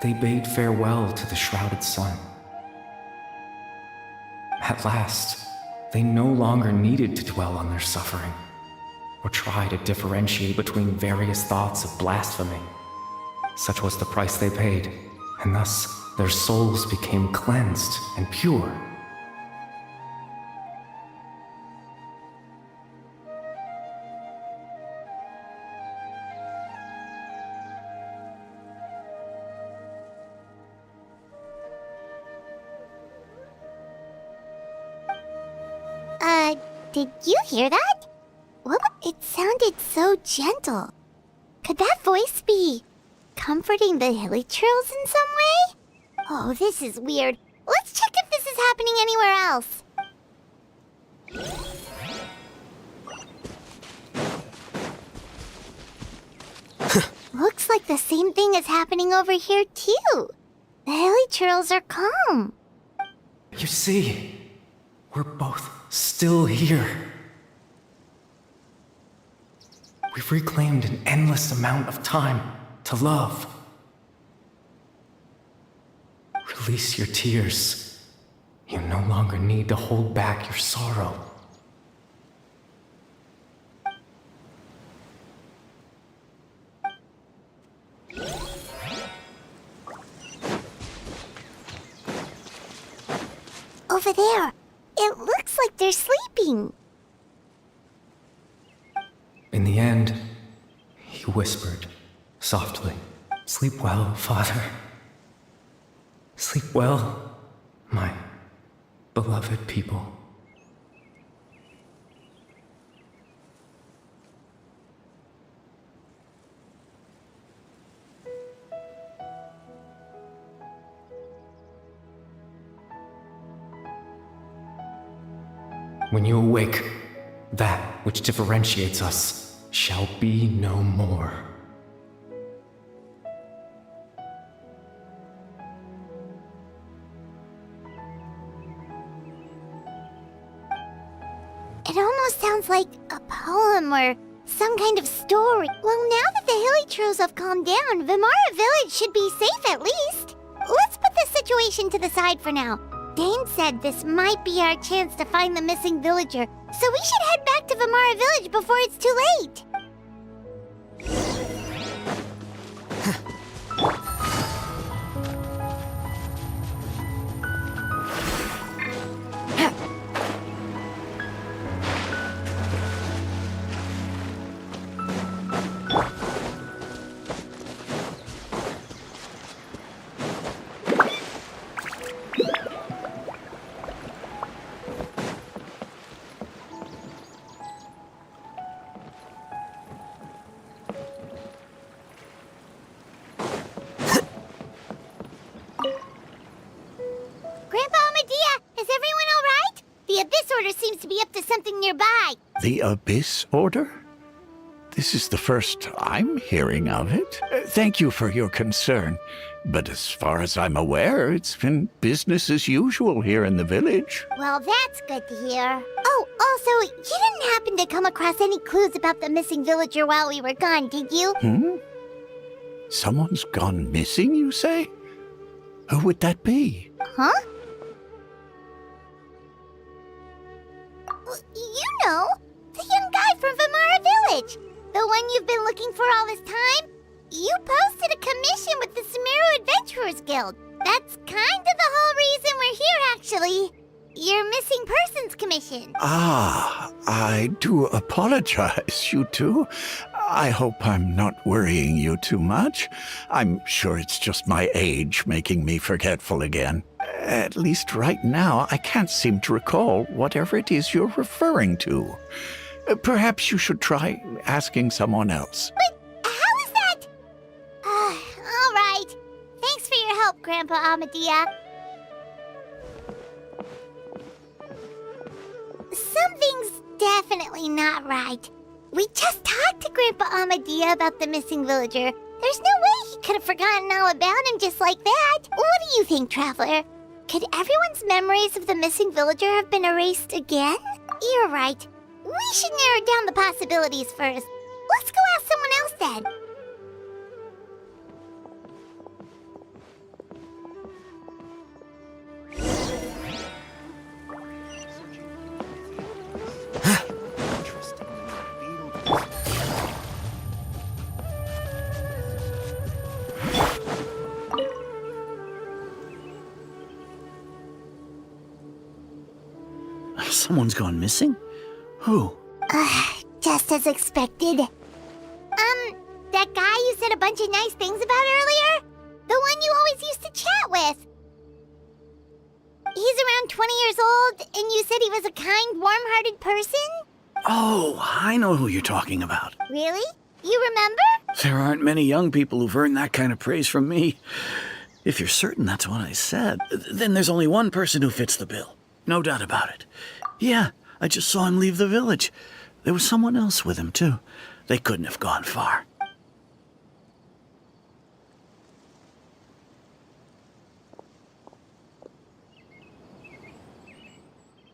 they bade farewell to the shrouded sun. At last, they no longer needed to dwell on their suffering, or try to differentiate between various thoughts of blasphemy. Such was the price they paid, and thus their souls became cleansed and pure. Did you hear that? What? It sounded so gentle. Could that voice be comforting the hilly trills in some way? Oh, this is weird. Let's check if this is happening anywhere else. Looks like the same thing is happening over here, too. The hilly trills are calm. You see, we're both still here. We've reclaimed an endless amount of time to love. Release your tears. You no longer need to hold back your sorrow. Over there. It looks like they're sleeping. In the end, he whispered softly, "Sleep well, Father. Sleep well, my beloved people." When you awake, that which differentiates us shall be no more. It almost sounds like a poem or some kind of story. Well, now that the hilly trills have calmed down, Vimara Village should be safe at least. Let's put this situation to the side for now. Dane said this might be our chance to find the missing villager, so we should head back to Vimara Village before it's too late. Seems to be up to something nearby. The Abyss Order? This is the first I'm hearing of it. Thank you for your concern. But as far as I'm aware, it's been business as usual here in the village. Well, that's good to hear. Oh, also, you didn't happen to come across any clues about the missing villager while we were gone, did you? Someone's gone missing, you say? Who would that be? Huh? You know, the young guy from Vimara Village. The one you've been looking for all this time. You posted a commission with the Sumeru Adventurers Guild. That's kind of the whole reason we're here, actually. Your missing persons commission. Ah, I do apologize, you two. I hope I'm not worrying you too much. I'm sure it's just my age making me forgetful again. At least right now, I can't seem to recall whatever it is you're referring to. Perhaps you should try asking someone else. But how is that? All right. Thanks for your help, Grandpa Amadia. Something's definitely not right. We just talked to Grandpa Amadia about the missing villager. There's no way he could have forgotten all about him just like that. What do you think, Traveler? Could everyone's memories of the missing villager have been erased again? You're right. We should narrow down the possibilities first. Let's go ask someone else then. Someone's gone missing? Who? Just as expected. That guy you said a bunch of nice things about earlier? The one you always used to chat with. He's around 20 years old, and you said he was a kind, warm-hearted person? Oh, I know who you're talking about. Really? You remember? There aren't many young people who've earned that kind of praise from me. If you're certain that's what I said, then there's only one person who fits the bill. No doubt about it. Yeah, I just saw him leave the village. There was someone else with him, too. They couldn't have gone far.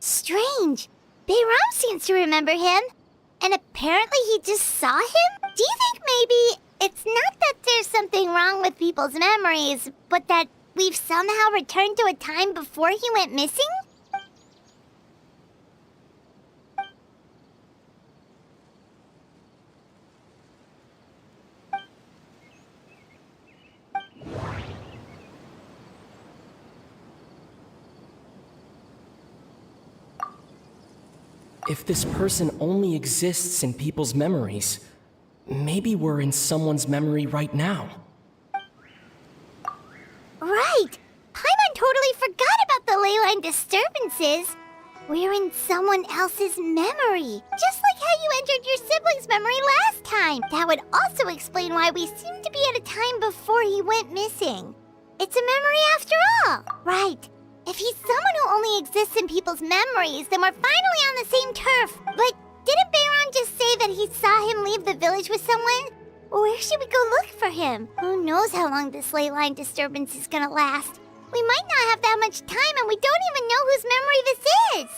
Strange. Bayram seems to remember him. And apparently he just saw him? Do you think maybe it's not that there's something wrong with people's memories, but that we've somehow returned to a time before he went missing? If this person only exists in people's memories, maybe we're in someone's memory right now. Right! Paimon totally forgot about the ley line disturbances. We're in someone else's memory. Just like how you entered your sibling's memory last time. That would also explain why we seem to be at a time before he went missing. It's a memory after all. Right. If he's someone who only exists in people's memories, then we're finally on the same turf. But didn't Bayron just say that he saw him leave the village with someone? Where should we go look for him? Who knows how long this ley line disturbance is gonna last? We might not have that much time, and we don't even know whose memory this is.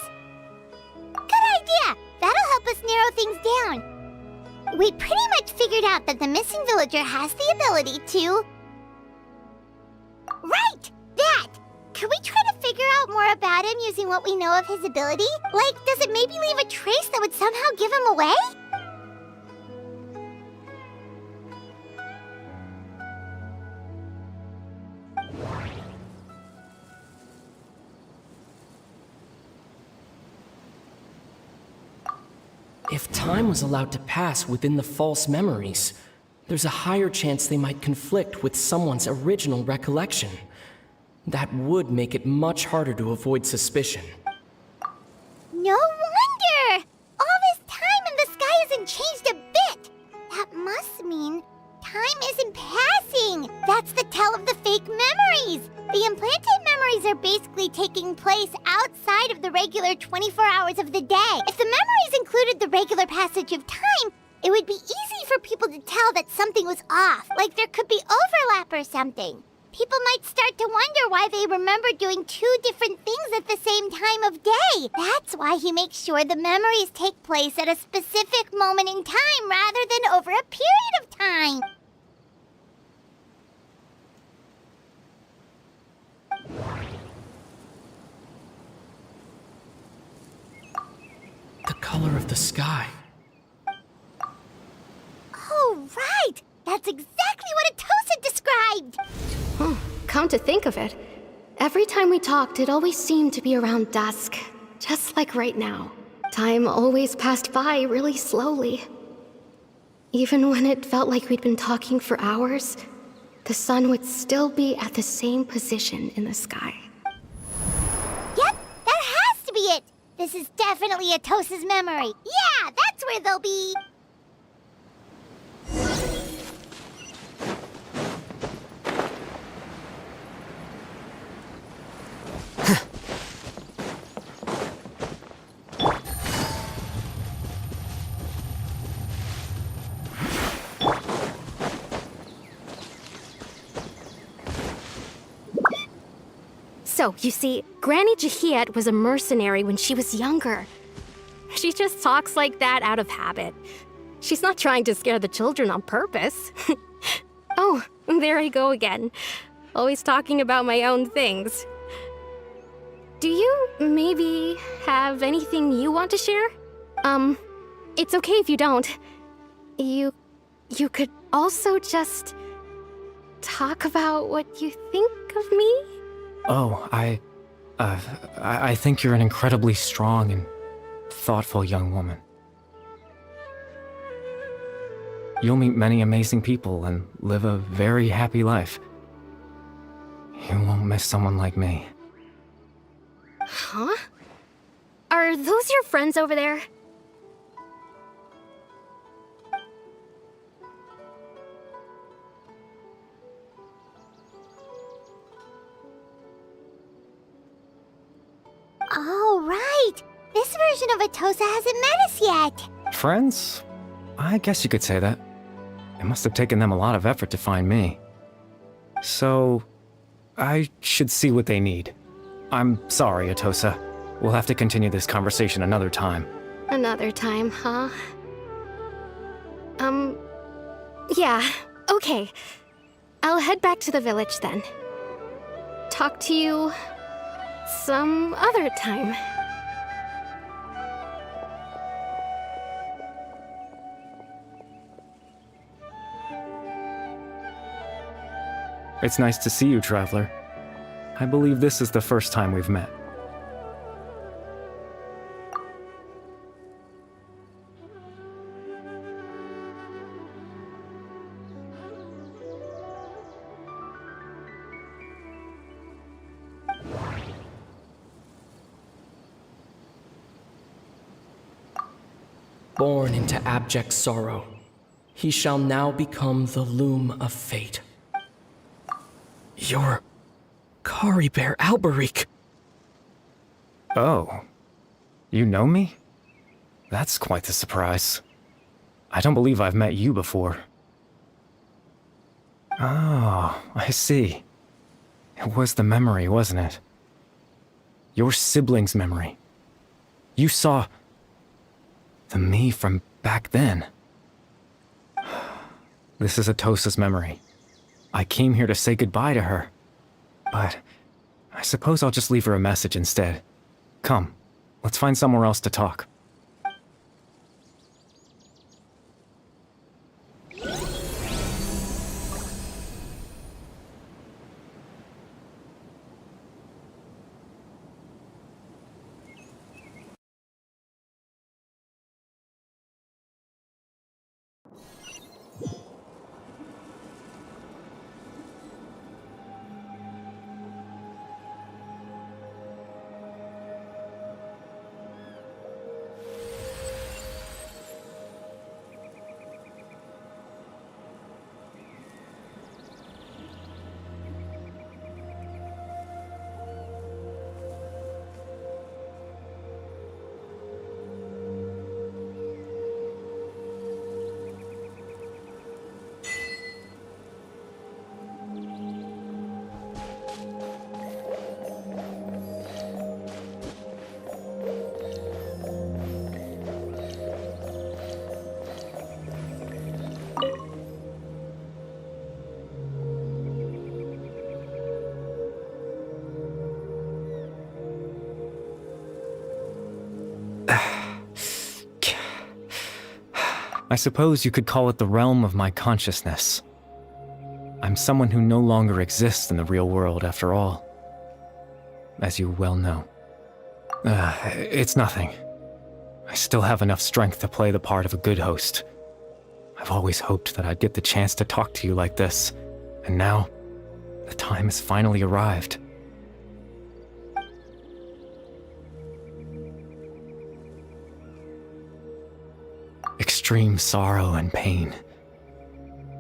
Good idea! That'll help us narrow things down. We pretty much figured out that the missing villager has the ability to... Right! That! Could we try to figure out more about him using what we know of his ability? Like, does it maybe leave a trace that would somehow give him away? If time was allowed to pass within the false memories, there's a higher chance they might conflict with someone's original recollection. That would make it much harder to avoid suspicion. No wonder! All this time and the sky hasn't changed a bit! That must mean time isn't passing! That's the tell of the fake memories! The implanted memories are basically taking place outside of the regular 24 hours of the day. If the memories included the regular passage of time, it would be easy for people to tell that something was off, like there could be overlap or something. People might start to wonder why they remember doing two different things at the same time of day. That's why he makes sure the memories take place at a specific moment in time rather than over a period of time. The color of the sky. Oh, right! That's exactly what Atosa described! Come to think of it, every time we talked, it always seemed to be around dusk. Just like right now. Time always passed by really slowly. Even when it felt like we'd been talking for hours, the sun would still be at the same position in the sky. Yep, that has to be it! This is definitely Atosa's memory. Yeah, that's where they'll be! So, you see, Granny Jahiet was a mercenary when she was younger. She just talks like that out of habit. She's not trying to scare the children on purpose. Oh, there I go again. Always talking about my own things. Do you maybe have anything you want to share? It's okay if you don't. You could also just talk about what you think of me? Oh, I think you're an incredibly strong and thoughtful young woman. You'll meet many amazing people and live a very happy life. You won't miss someone like me. Huh? Are those your friends over there? Oh, right! This version of Atosa hasn't met us yet! Friends? I guess you could say that. It must have taken them a lot of effort to find me. So, I should see what they need. I'm sorry, Atosa. We'll have to continue this conversation another time. Another time, huh? Yeah, okay. I'll head back to the village then. Talk to you some other time. It's nice to see you, Traveler. I believe this is the first time we've met. Born into abject sorrow, he shall now become the loom of fate. You're Kari Bear Alberich. Oh. You know me? That's quite the surprise. I don't believe I've met you before. Oh, I see. It was the memory, wasn't it? Your sibling's memory. You saw the me from back then. This is Atosa's memory. I came here to say goodbye to her. But I suppose I'll just leave her a message instead. Come, let's find somewhere else to talk. I suppose you could call it the realm of my consciousness. I'm someone who no longer exists in the real world, after all. As you well know. It's nothing. I still have enough strength to play the part of a good host. I've always hoped that I'd get the chance to talk to you like this, and now, the time has finally arrived. Extreme sorrow and pain,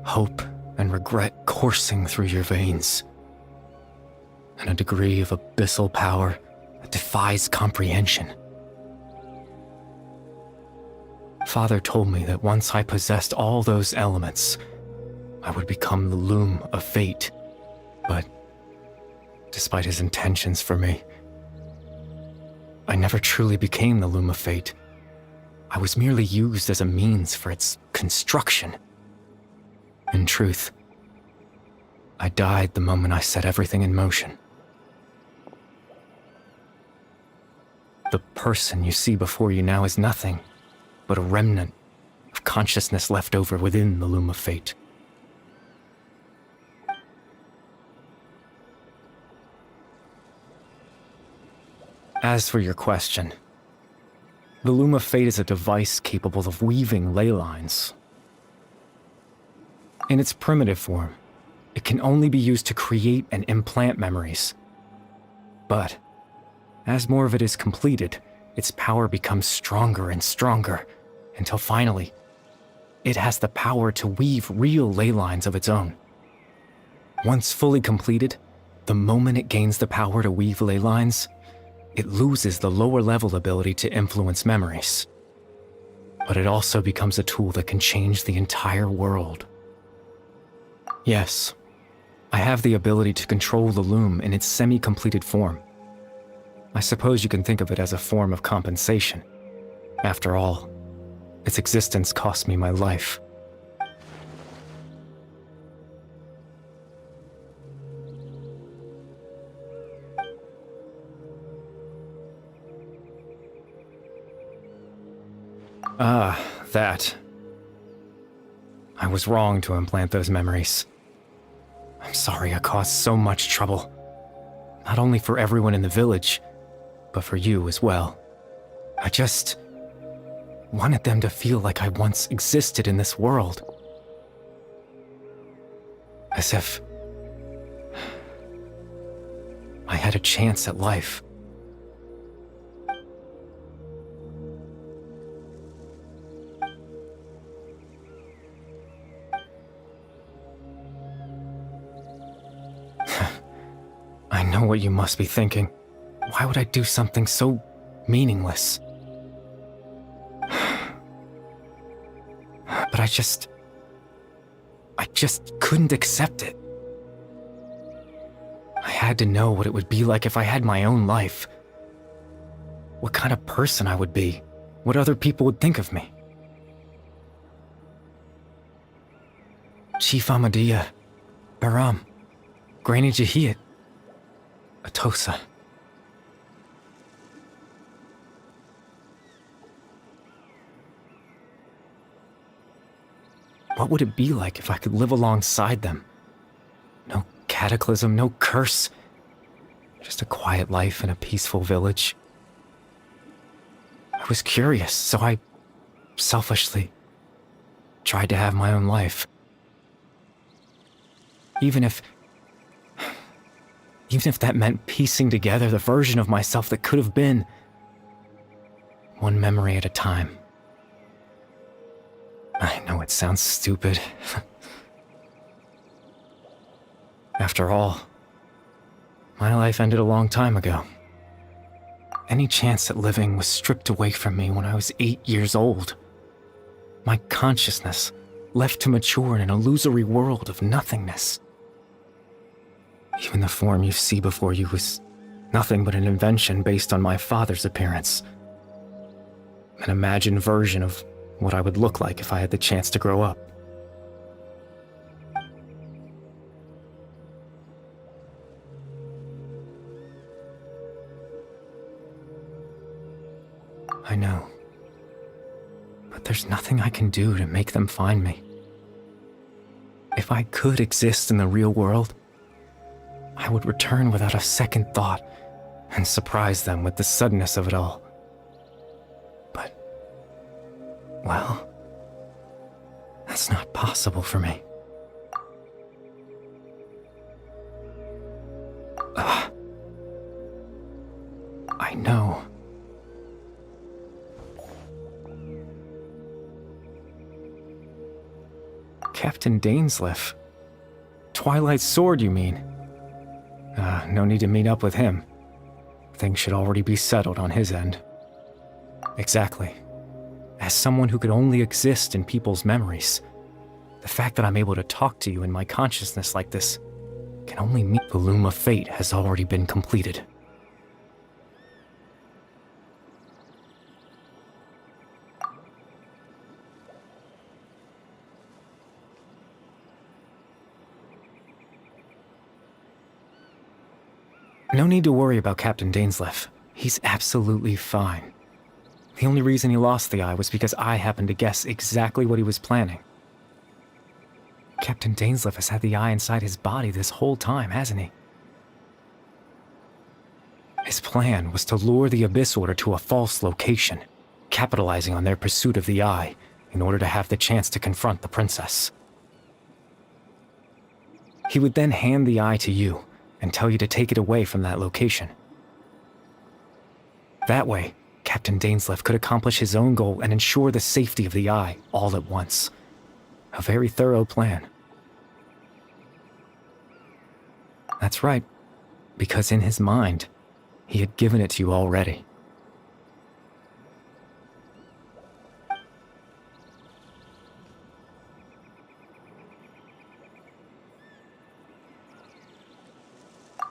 hope and regret coursing through your veins, and a degree of abyssal power that defies comprehension. Father told me that once I possessed all those elements, I would become the loom of fate, but despite his intentions for me, I never truly became the loom of fate. I was merely used as a means for its construction. In truth, I died the moment I set everything in motion. The person you see before you now is nothing but a remnant of consciousness left over within the loom of fate. As for your question, the loom of fate is a device capable of weaving ley lines. In its primitive form, it can only be used to create and implant memories. But As more of it is completed, its power becomes stronger and stronger, until finally, it has the power to weave real ley lines of its own. Once fully completed, the moment it gains the power to weave ley lines, it loses the lower level ability to influence memories. But it also becomes a tool that can change the entire world. Yes, I have the ability to control the loom in its semi-completed form. I suppose you can think of it as a form of compensation. After all, its existence cost me my life. Ah, that. I was wrong to implant those memories. I'm sorry I caused so much trouble. Not only for everyone in the village, but for you as well. I just wanted them to feel like I once existed in this world. As if I had a chance at life. I know what you must be thinking. Why would I do something so meaningless? But I just couldn't accept it. I had to know what it would be like if I had my own life. What kind of person I would be. What other people would think of me. Chief Ahmadiyya, Baram, Granny Jahiyat, Atosa. What would it be like if I could live alongside them? No cataclysm, no curse. Just a quiet life in a peaceful village. I was curious, so I selfishly tried to have my own life. Even if that meant piecing together the version of myself that could have been, one memory at a time. I know it sounds stupid. After all, my life ended a long time ago. Any chance at living was stripped away from me when I was 8 years old. My consciousness left to mature in an illusory world of nothingness. Even the form you see before you was nothing but an invention based on my father's appearance. An imagined version of what I would look like if I had the chance to grow up. I know. But there's nothing I can do to make them find me. If I could exist in the real world, I would return without a second thought and surprise them with the suddenness of it all. But, well, that's not possible for me. I know. Captain Dainsleif. Twilight's sword, you mean? No need to meet up with him. Things should already be settled on his end. Exactly. As someone who could only exist in people's memories, the fact that I'm able to talk to you in my consciousness like this can only mean the loom of fate has already been completed. No need to worry about Captain Dainsleif. He's absolutely fine. The only reason he lost the eye was because I happened to guess exactly what he was planning. Captain Dainsleif has had the eye inside his body this whole time, hasn't he? His plan was to lure the Abyss Order to a false location, capitalizing on their pursuit of the eye in order to have the chance to confront the princess. He would then hand the eye to you and tell you to take it away from that location. That way, Captain Dainsleif could accomplish his own goal and ensure the safety of the Eye all at once. A very thorough plan. That's right, because in his mind, he had given it to you already.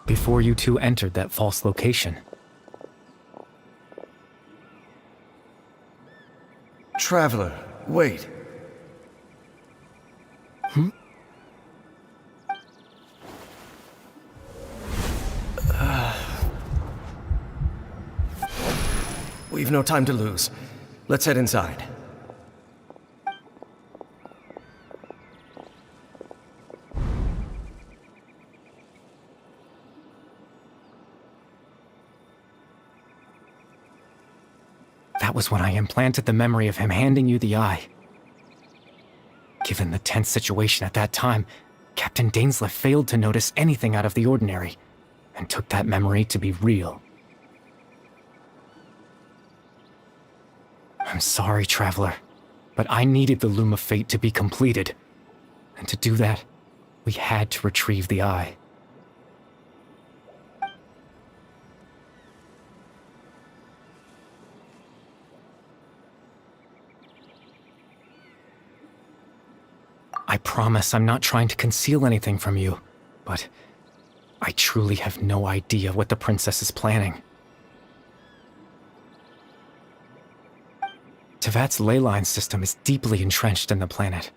Before you two entered that false location. Traveler, wait. We've no time to lose. Let's head inside. That was when I implanted the memory of him handing you the Eye. Given the tense situation at that time, Captain Dainsleif failed to notice anything out of the ordinary, and took that memory to be real. I'm sorry, Traveler, but I needed the Loom of Fate to be completed. And to do that, we had to retrieve the Eye. I promise I'm not trying to conceal anything from you, but I truly have no idea what the princess is planning. Tevat's ley line system is deeply entrenched in the planet.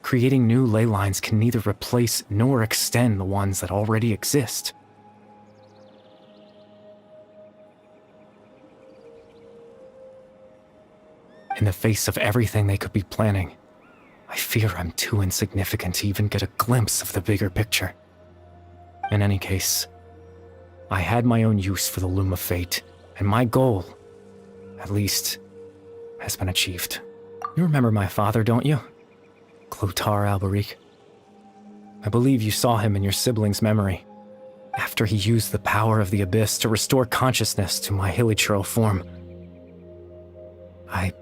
Creating new ley lines can neither replace nor extend the ones that already exist. In the face of everything they could be planning, I fear I'm too insignificant to even get a glimpse of the bigger picture. In any case, I had my own use for the Loom of Fate, and my goal, at least, has been achieved. You remember my father, don't you? Clotar Alberic. I believe you saw him in your sibling's memory, after he used the power of the Abyss to restore consciousness to my hilichurl form. I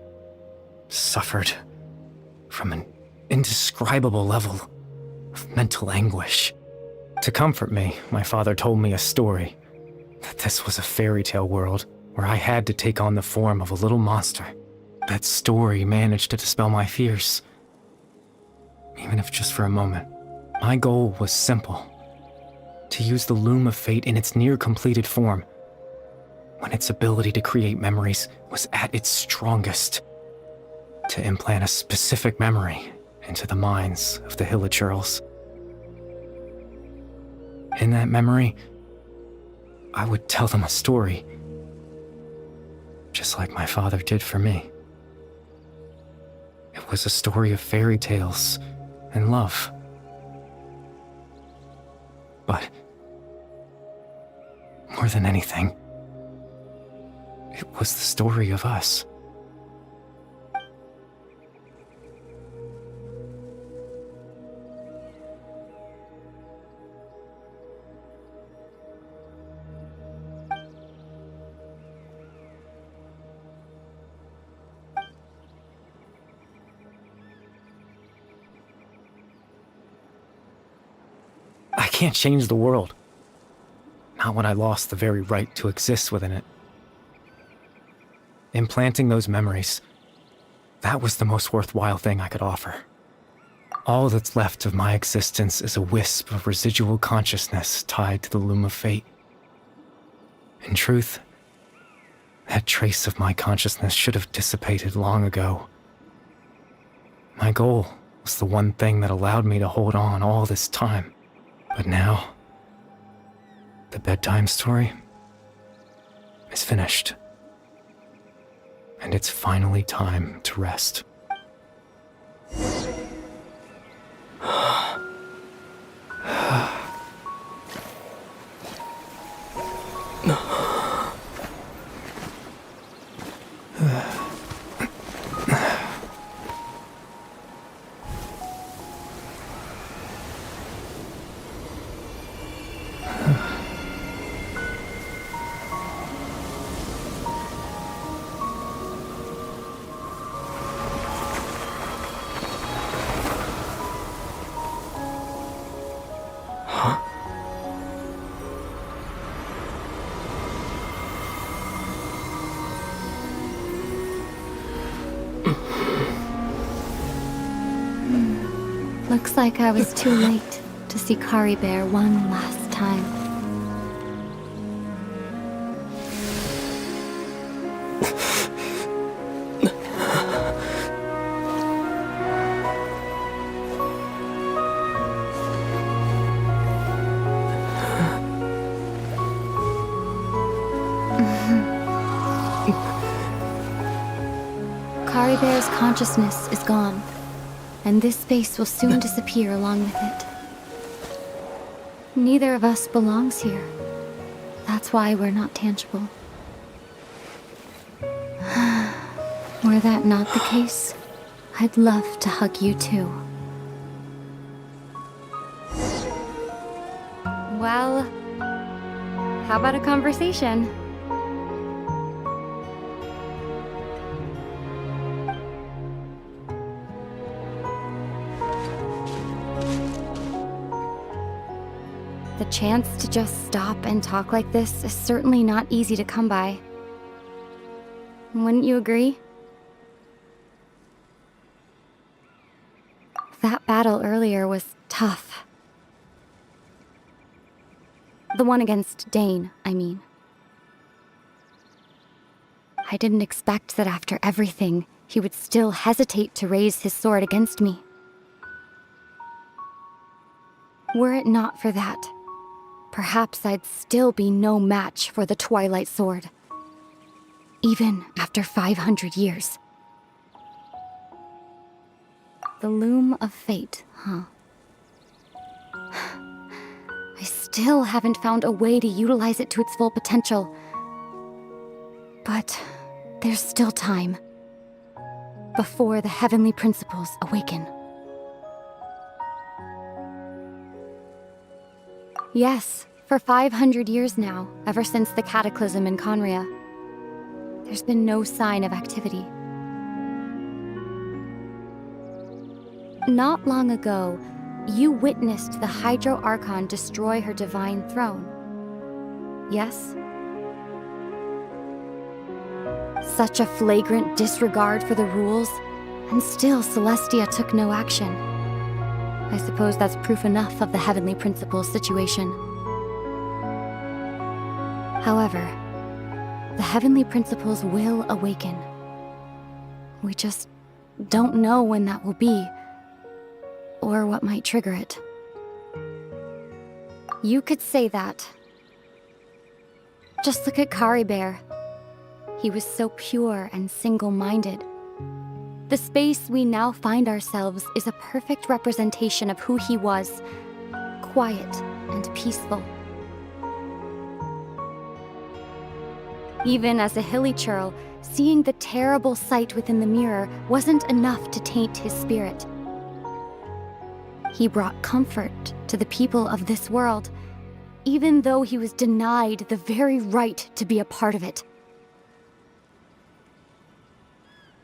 suffered from an indescribable level of mental anguish. To comfort me, my father told me a story, that this was a fairy tale world where I had to take on the form of a little monster. That story managed to dispel my fears, even if just for a moment. My goal was simple: to use the Loom of Fate in its near-completed form, when its ability to create memories was at its strongest, to implant a specific memory into the minds of the hilichurls. In that memory, I would tell them a story, just like my father did for me. It was a story of fairy tales and love. But more than anything, it was the story of us. I can't change the world. Not when I lost the very right to exist within it. Implanting those memories, that was the most worthwhile thing I could offer. All that's left of my existence is a wisp of residual consciousness tied to the Loom of Fate. In truth, that trace of my consciousness should have dissipated long ago. My goal was the one thing that allowed me to hold on all this time. But now, the bedtime story is finished. And it's finally time to rest. Looks like I was too late to see Kari Bear one last time. Kari Bear's consciousness is gone, and this space will soon disappear along with it. Neither of us belongs here. That's why we're not tangible. Were that not the case, I'd love to hug you too. Well, how about a conversation? The chance to just stop and talk like this is certainly not easy to come by. Wouldn't you agree? That battle earlier was tough. The one against Dane, I mean. I didn't expect that after everything, he would still hesitate to raise his sword against me. Were it not for that, perhaps I'd still be no match for the Twilight Sword. Even after 500 years. The loom of fate, huh? I still haven't found a way to utilize it to its full potential. But there's still time. Before the heavenly principles awaken. Yes, for 500 years now, ever since the cataclysm in Conria, there's been no sign of activity. Not long ago, you witnessed the Hydro Archon destroy her divine throne. Yes? Such a flagrant disregard for the rules, and still Celestia took no action. I suppose that's proof enough of the Heavenly Principles situation. However, the Heavenly Principles will awaken. We just don't know when that will be, or what might trigger it. You could say that. Just look at Kari Bear. He was so pure and single-minded. The space we now find ourselves is a perfect representation of who he was, quiet and peaceful. Even as a hilly churl, seeing the terrible sight within the mirror wasn't enough to taint his spirit. He brought comfort to the people of this world, even though he was denied the very right to be a part of it.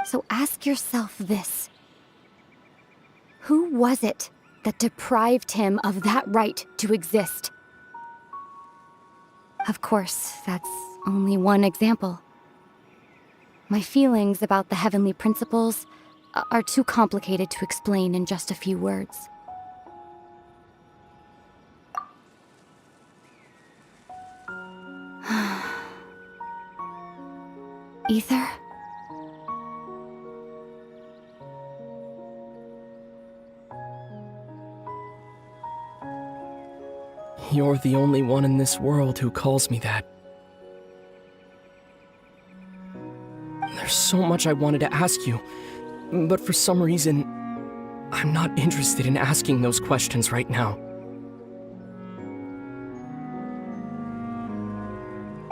So ask yourself this. Who was it that deprived him of that right to exist? Of course, that's only one example. My feelings about the Heavenly Principles are too complicated to explain in just a few words. Ether? You're the only one in this world who calls me that. There's so much I wanted to ask you, but for some reason, I'm not interested in asking those questions right now.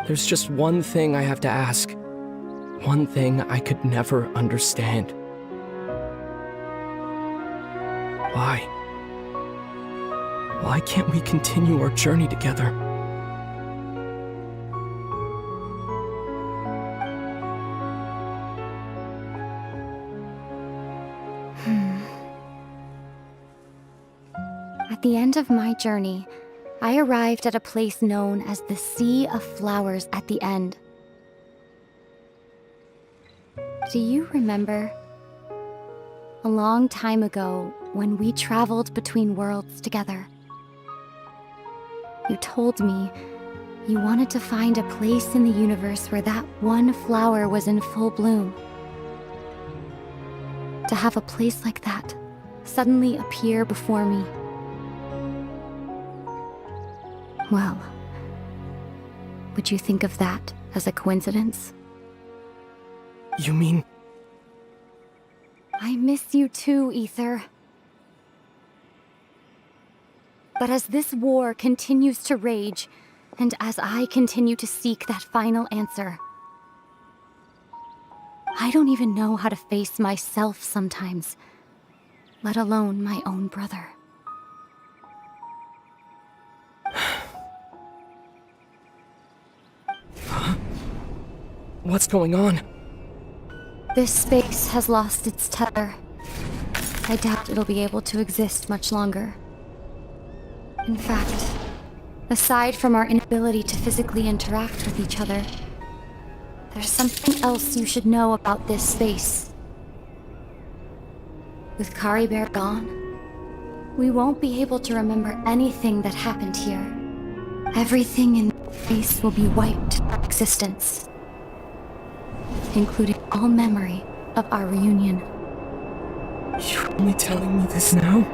There's just one thing I have to ask. One thing I could never understand. Why? Why can't we continue our journey together? At the end of my journey, I arrived at a place known as the Sea of Flowers at the End. Do you remember? A long time ago, when we traveled between worlds together. You told me you wanted to find a place in the universe where that one flower was in full bloom. To have a place like that suddenly appear before me. Well, would you think of that as a coincidence? You mean... I miss you too, Ether. But as this war continues to rage, and as I continue to seek that final answer, I don't even know how to face myself sometimes, let alone my own brother. What's going on? This space has lost its tether. I doubt it'll be able to exist much longer. In fact, aside from our inability to physically interact with each other, there's something else you should know about this space. With Kari Bear gone, we won't be able to remember anything that happened here. Everything in this space will be wiped from existence, including all memory of our reunion. You're only telling me this now?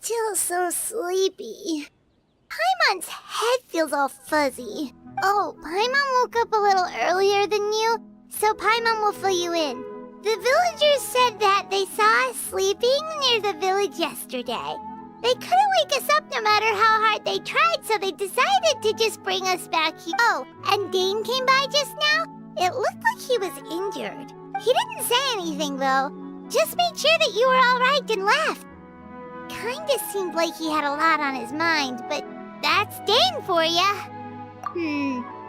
Still so sleepy. Paimon's head feels all fuzzy. Oh, Paimon woke up a little earlier than you, so Paimon will fill you in. The villagers said that they saw us sleeping near the village yesterday. They couldn't wake us up no matter how hard they tried, so they decided to just bring us back here. Oh, and Dane came by just now. It looked like he was injured. He didn't say anything, though. Just made sure that you were all right and left. Kinda seemed like he had a lot on his mind, but that's Dane for ya.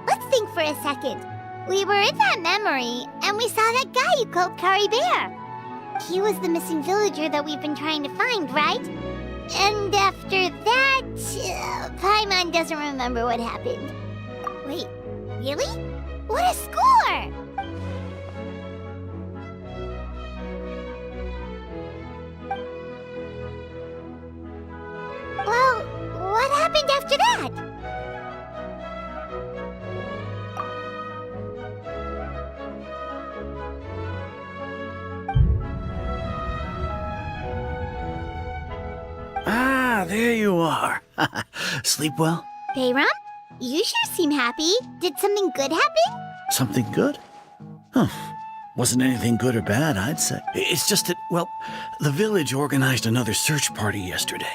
Let's think for a second. We were in that memory, and we saw that guy you called Kari Bear. He was the missing villager that we've been trying to find, right? And after that, Paimon doesn't remember what happened. Wait, really? What a score! Well, what happened after that? Ah, there you are. Sleep well? Bayram, you sure seem happy. Did something good happen? Something good? Huh. Wasn't anything good or bad, I'd say. It's just that, well, the village organized another search party yesterday.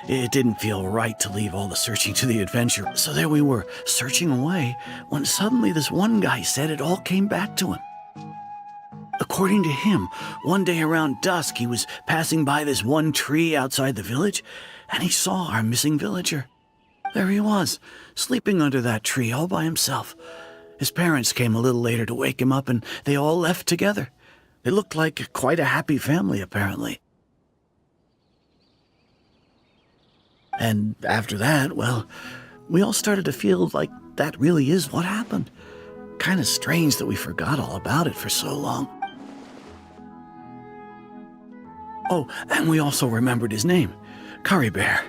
It didn't feel right to leave all the searching to the adventure, so there we were, searching away, when suddenly this one guy said it all came back to him. According to him, one day around dusk, he was passing by this one tree outside the village, and he saw our missing villager. There he was, sleeping under that tree all by himself. His parents came a little later to wake him up, and they all left together. They looked like quite a happy family, apparently. And after that, well, we all started to feel like that really is what happened. Kind of strange that we forgot all about it for so long. Oh, and we also remembered his name, Kari Bear.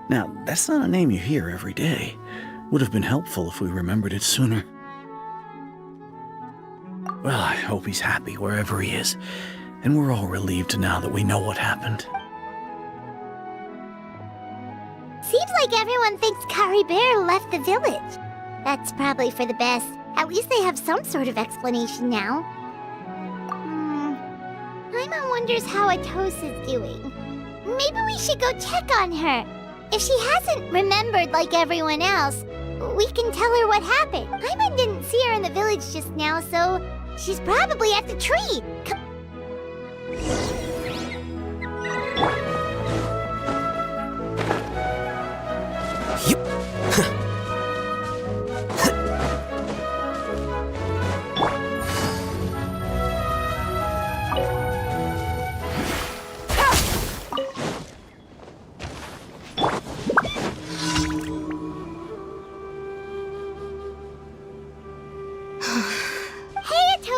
Now, that's not a name you hear every day. Would have been helpful if we remembered it sooner. Well, I hope he's happy wherever he is, and we're all relieved now that we know what happened. Seems like everyone thinks Kari Bear left the village. That's probably for the best. At least they have some sort of explanation now. Paimon wonders how Atos is doing. Maybe we should go check on her. If she hasn't remembered like everyone else, we can tell her what happened. Paimon didn't see her in the village just now, so she's probably at the tree.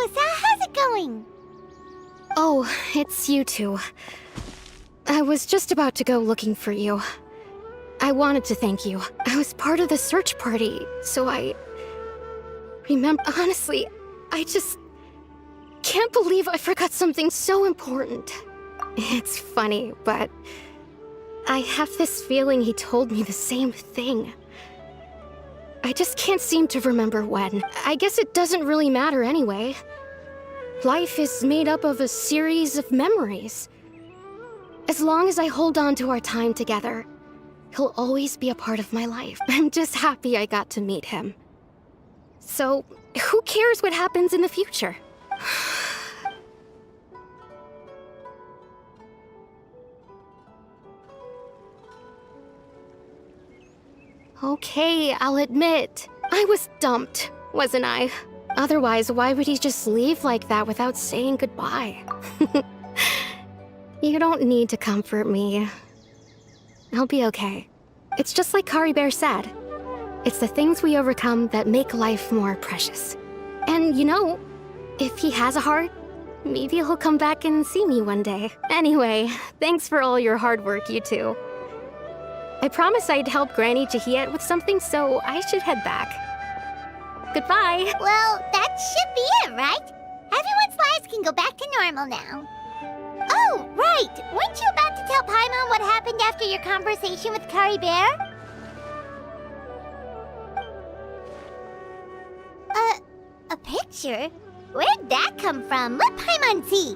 Rosa, how's it going? Oh, it's you two. I was just about to go looking for you. I wanted to thank you. I was part of the search party, so I remember. Honestly, I just can't believe I forgot something so important. It's funny, but I have this feeling he told me the same thing. I just can't seem to remember when. I guess it doesn't really matter anyway. Life is made up of a series of memories. As long as I hold on to our time together, he'll always be a part of my life. I'm just happy I got to meet him. So, who cares what happens in the future? Okay, I'll admit, I was dumped, wasn't I? Otherwise, why would he just leave like that without saying goodbye? You don't need to comfort me. I'll be okay. It's just like Kari Bear said. It's the things we overcome that make life more precious. And you know, if he has a heart, maybe he'll come back and see me one day. Anyway, thanks for all your hard work, you two. I promised I'd help Granny Jahiet with something, so I should head back. Goodbye. Well, that should be it, right? Everyone's lives can go back to normal now. Oh, right! Weren't you about to tell Paimon what happened after your conversation with Kari Bear? A picture? Where'd that come from? Let Paimon see.